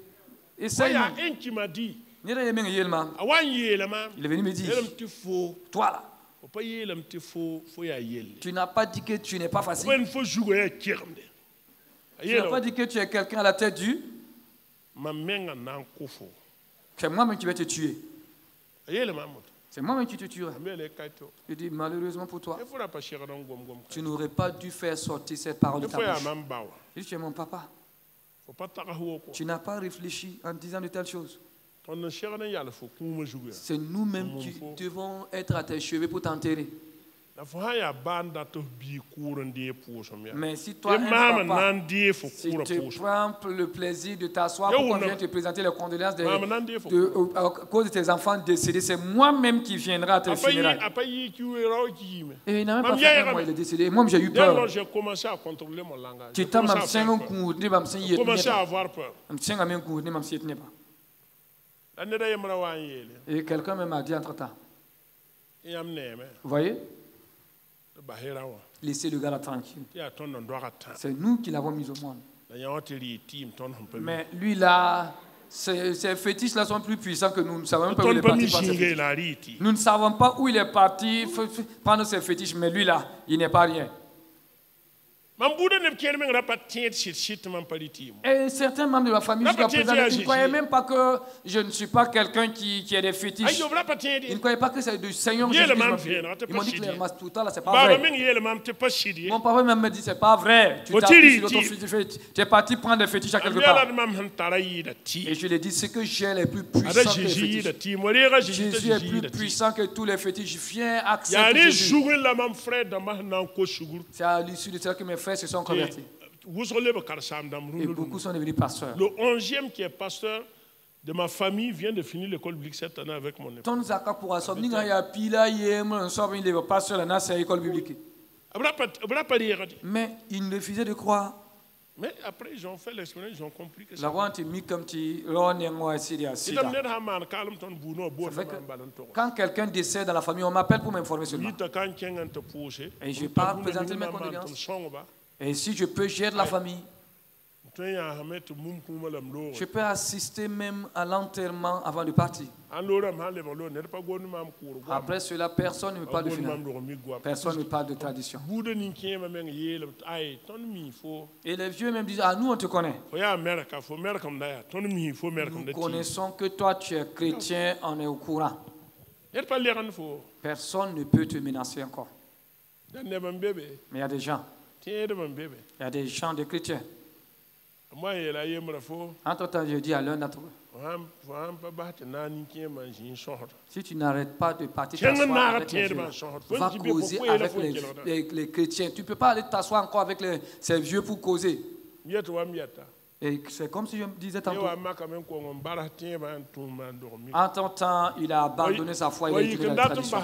S1: Il
S2: Essaye.
S1: y a un qui m'a dit,
S2: Il
S1: awan yela ma.
S2: est venu me dire,
S1: Yelam ti fo.
S2: toi là,
S1: Faut pas yelam ti fo ya yel.
S2: tu n'as pas dit que tu n'es pas facile.
S1: Faut faut jouer ya kirmde.
S2: Tu n'as pas dit que tu es quelqu'un à la tête du.
S1: Ma menga nan kofo.
S2: C'est moi-même qui vais te tuer.
S1: Yela ma moto.
S2: C'est moi-même qui te tuerai. Je dis, malheureusement pour toi, tu n'aurais pas dû faire sortir cette parole de ta bouche. Je dis, tu es mon papa. Tu n'as pas réfléchi en disant de telles choses. C'est nous-mêmes qui devons être à tes cheveux pour t'enterrer. Mais si toi, un papa, si tu prends le plaisir de t'asseoir pour qu'on vienne te présenter les condoléances à cause de tes enfants décédés, c'est moi-même qui viendrai à tes funérailles. Et il n'a même pas fait un mois, il est décédé. Moi, j'ai eu peur.
S1: J'ai commencé à contrôler mon langage.
S2: J'ai commencé
S1: à avoir peur.
S2: Et quelqu'un m'a dit entre-temps. Vous voyez? Laissez le gars là tranquille. C'est nous qui l'avons mis au monde. Mais lui là, ces fétiches là sont plus puissants que nous. Nous ne savons même pas où il est parti prendre ses fétiches. Nous ne savons pas où il est parti prendre ses fétiches, mais lui là, il n'est pas rien. Et certains membres de la famille jusqu'à présent ne croyaient même pas que je ne suis pas quelqu'un qui a des fétiches. Ils ne croyaient pas que c'est du Seigneur Jésus. Ils m'ont dit clairement tout le temps là, c'est pas vrai. Mon papa même me dit c'est pas vrai. Tu es parti prendre des fétiches à quelque part. Et je lui ai dit c'est que j'ai les plus puissants que les fétiches. Jésus est plus puissant que tous les fétiches. Viens accepter Jésus. C'est à l'issue de ça que mes frères se sont convertis. Et beaucoup sont devenus pasteurs.
S1: Le 11e qui est pasteur de ma famille vient de finir l'école biblique cette année avec mon épouse.
S2: Mais ils refusaient de croire.
S1: Mais après, ils ont fait l'expérience, ils ont compris que c'est
S2: quand quelqu'un décède dans la famille, on m'appelle pour m'informer seulement. Et je pars présenter mes condoléances. Et si je peux, j'aide la famille. Je peux assister même à l'enterrement avant de partir. Après cela, personne ne me parle de funérailles. Personne ne me parle de tradition. Et les vieux même disent, ah nous on te connaît. Nous connaissons que toi tu es chrétien, on est au courant. Personne ne peut te menacer encore. Mais il y a des gens. Il y a des gens de chrétiens. Entre-temps, je dis à l'un d'entre eux, si tu n'arrêtes pas de partir t'asseoir avec les vieux, va causer avec les chrétiens. Tu ne peux pas aller t'asseoir encore avec ces vieux pour causer. Et c'est comme si je me disais tantôt. Entre-temps, il a abandonné sa foi, il a étudié la tradition.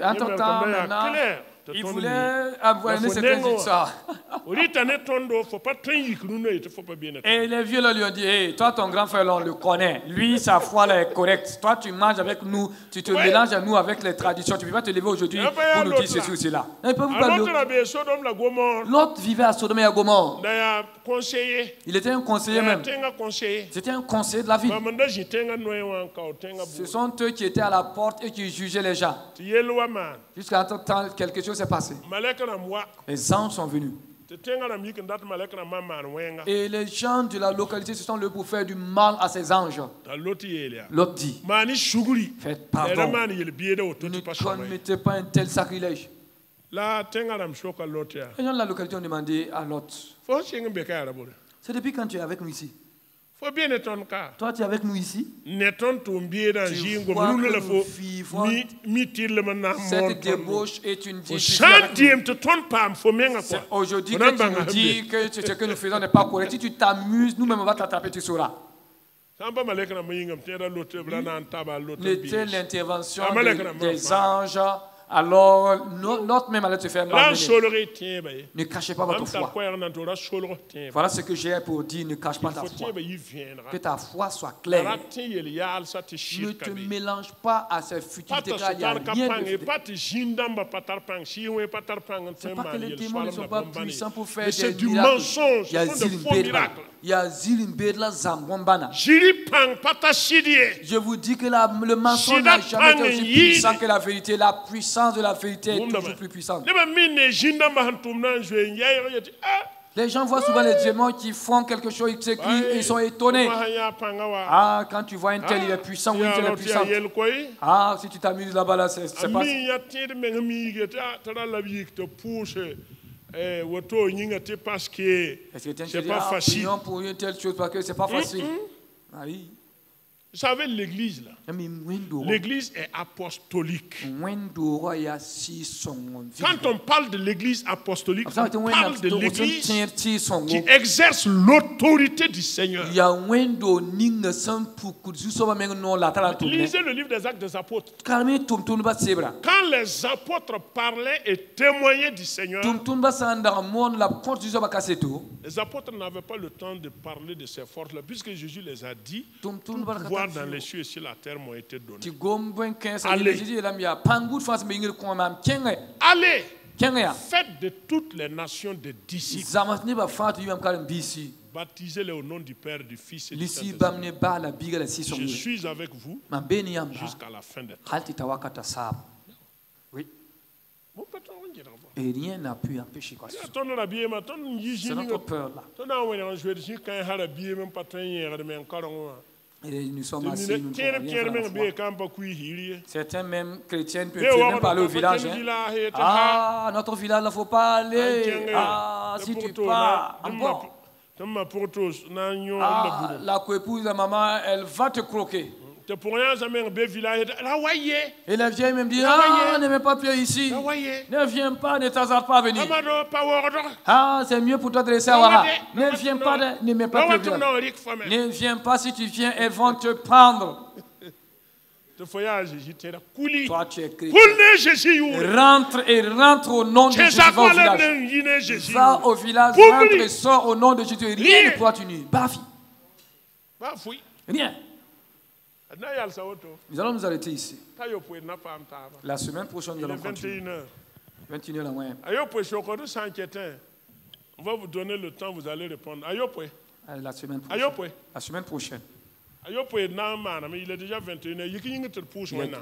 S2: Entre-temps, maintenant, il voulait avoiner certaines histoires. Et les vieux là lui ont dit, hey, toi ton grand frère là, on le connaît. Lui, sa foi là est correcte. Toi tu manges avec nous, tu te mélanges à nous avec les traditions. Tu ne peux pas te lever aujourd'hui pour nous dire ceci ou cela. L'autre vivait à Sodome et à Gomorrhe. Il était un conseiller même. C'était un conseiller de la ville. Ce sont eux qui étaient à la porte et qui jugeaient les gens. Jusqu'à un temps, quelque chose s'est passé. Les anges sont venus. Et les gens de la localité se sont levés pour faire du mal à ces anges. L'autre dit, faites pardon. Ne commettez pas un tel sacrilège. Les gens de la localité ont demandé à l'autre, c'est depuis quand tu es avec nous ici? Toi, tu es avec nous ici. Tu vois que nous vivons cette débauche est une vie. Aujourd'hui que tu nous dis que ce que nous faisons n'est pas correct. Si tu t'amuses, nous-mêmes on va t'attraper, tu sauras. N'était l'intervention des anges. Alors, l'autre même allait te faire mal. Ne cachez pas votre foi. Voilà ce que j'ai pour dire, ne cache pas ta foi. Que ta foi soit claire. Ne te mélange pas à ces futilités car il n'y a rien de c'est pas que les démons ne sont pas puissants pour faire des miracles. Il y a Zilimbedla Zambombana. Je vous dis que le mensonge n'a jamais été aussi puissant que la vérité. La puissance de la vérité est toujours plus puissante. Les gens voient souvent les démons qui font quelque chose, ils s'écrient et ils sont étonnés. Ah, quand tu vois un tel, il est puissant ou une telle est puissante. Ah, si tu t'amuses là-bas, là, c'est pas...
S1: Parce que c'est pas facile.
S2: Pour une telle chose parce que c'est pas facile. Ah oui.
S1: Vous savez, l'église, là, l'église est apostolique. Quand on parle de l'église apostolique, on parle de l'église qui exerce l'autorité du Seigneur. Lisez le livre des Actes des Apôtres. Quand les apôtres parlaient et témoignaient du Seigneur, les apôtres n'avaient pas le temps de parler de ces forces-là, puisque Jésus les a dit, tout pouvoir dans les cieux et sur la terre m'ont été donnés. Allez, faites de toutes les nations des disciples. Baptisez-les au nom du Père, du Fils et du Saint-Esprit. Je suis avec vous jusqu'à la fin des temps.
S2: Oui. Et rien n'a pu empêcher quoi. C'est notre peur là. Et nous sommes assis, nous ne pouvons rien faire. Certains même chrétiens ne peuvent même pas aller au village. Hein. Ah, notre village, il ne faut pas aller. Ah, si tu pars, la coépouse, la maman, elle va te croquer. Et la vieille me dit, ah, ne mets pas pied ici. Ne viens pas, ne t'hasarde pas à venir. Ah, c'est mieux pour toi de rester à Ouara. Ne viens pas, ne mets pas pied. Ne viens pas, si tu viens, elles vont te prendre. Toi, tu es chrétien. Rentre au nom de Jésus. Va au village. Va au village, rentre et sors au nom de Jésus. Rien ne pourra t'unir. Bafi. Rien. Nous allons nous arrêter ici. La semaine prochaine, nous allons continuer. 21h la moyenne.
S1: On va vous donner le temps, vous allez répondre.
S2: La semaine prochaine.
S1: Il est déjà 21h.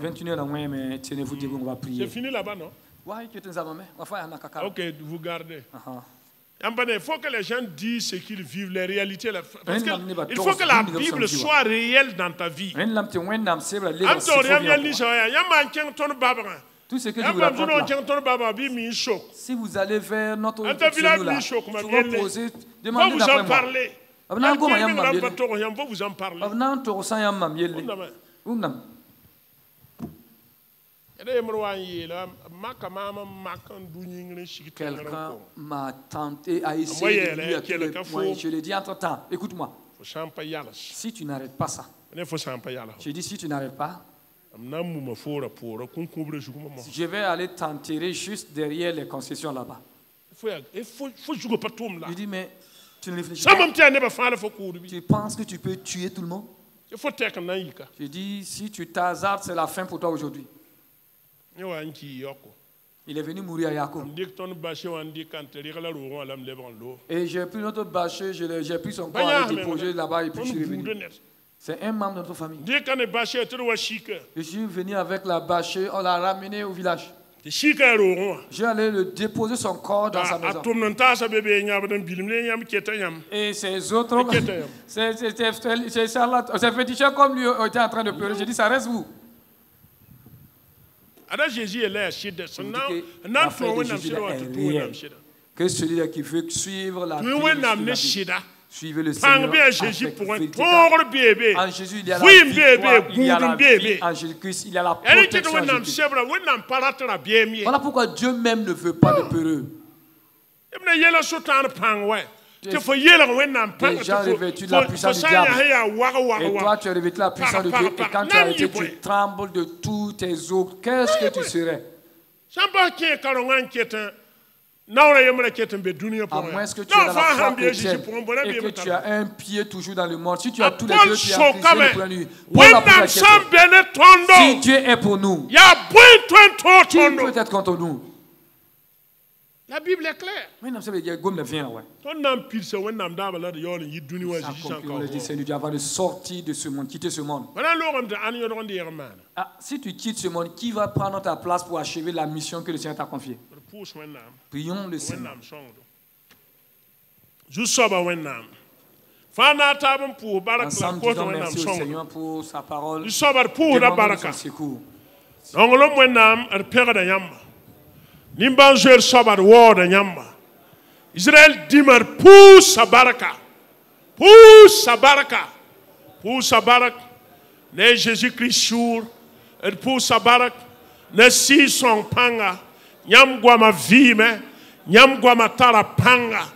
S2: 21h la moyenne, mais tenez-vous debout, on va prier.
S1: C'est fini là-bas, non?
S2: Ok,
S1: vous gardez. Il faut que les gens disent ce qu'ils vivent, les réalités. Parce il faut que la Bible soit réelle dans ta vie.
S2: Tout ce que je vous raconte là, si vous allez vers notre genou là, tu vas poser, demandez d'après moi.
S1: Il faut vous en parler.
S2: Quelqu'un m'a tenté à essayer de lui à tous les points. Je lui ai dit entre temps, écoute-moi. Si tu n'arrêtes pas ça, je dis si tu n'arrêtes pas, je vais aller t'enterrer juste derrière les concessions là-bas. Je dis mais tu ne réfléchis pas. Tu penses que tu peux tuer tout le monde? Je dis si tu t'hasardes, c'est la fin pour toi aujourd'hui. Il est venu mourir à Yako. Et j'ai pris notre bâché, j'ai pris son corps, j'ai déposé là-bas et puis je suis revenu. C'est un membre de notre famille. Je suis venu avec la bâché, on l'a ramené au village. J'ai allé le déposer son corps dans sa maison. Et ces autres, ces petits chiens comme lui étaient en train de pleurer. J'ai dit, ça reste vous. Que celui-là qui veut suivre la Bible, suivez le Seigneur. En Jésus, il y a la victoire, il y a la vie. En Jésus-Christ, il y a la protection. Voilà pourquoi Dieu même ne veut pas de peureux. Des gens revêtus de la puissance du diable. Et toi, tu es revêtu de la puissance de Dieu. Et quand tu as été, tu trembles de tous tes os. Qu'est-ce que tu serais? À moins que tu aies la foi chrétienne et que tu as un pied toujours dans le monde. Si tu as tous les deux pieds en Christ, pour la nuit. Si Dieu est pour nous, qui peut être contre nous?
S1: La Bible est claire.
S2: Avant de sortir de ce monde, quitter ce monde. Ah, si tu quittes ce monde, qui va prendre ta place pour achever la mission que le Seigneur t'a confiée? Prions le Seigneur.
S1: Jusoba wennam. Fana tabam pour barak la
S2: Ensemble,
S1: côte
S2: disons
S1: wennam
S2: merci au
S1: song.
S2: Seigneur pour sa parole.
S1: Jusoba pour la
S2: Demandons
S1: baraka.
S2: son secours.
S1: Nongolom wennam er pega da yamba. Nimban jouer soba wo da yamba. Israël dimar pour sa baraka. Pour sa baraka. Pour sa baraka. Ne Jésus-Christ jour. Et pour sa baraka. Ne si son panga. Nyam guama vime. Nyam guama tara panga.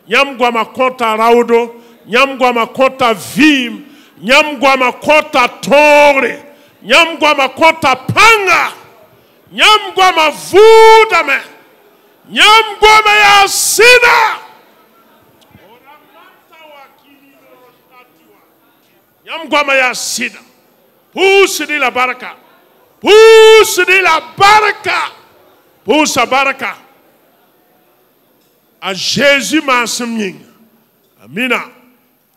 S1: Nyam guama kota raudo. Nyam guama kota vim. Nyam guama kota tore. Nyam guama kota panga. Nyam guama vudame. Nyam guama ya sida. Nyam guama ya sida. Pousse de la baraka. Pousse de la baraka. Pousse la baraka. A Jésus m'a semé. Amina.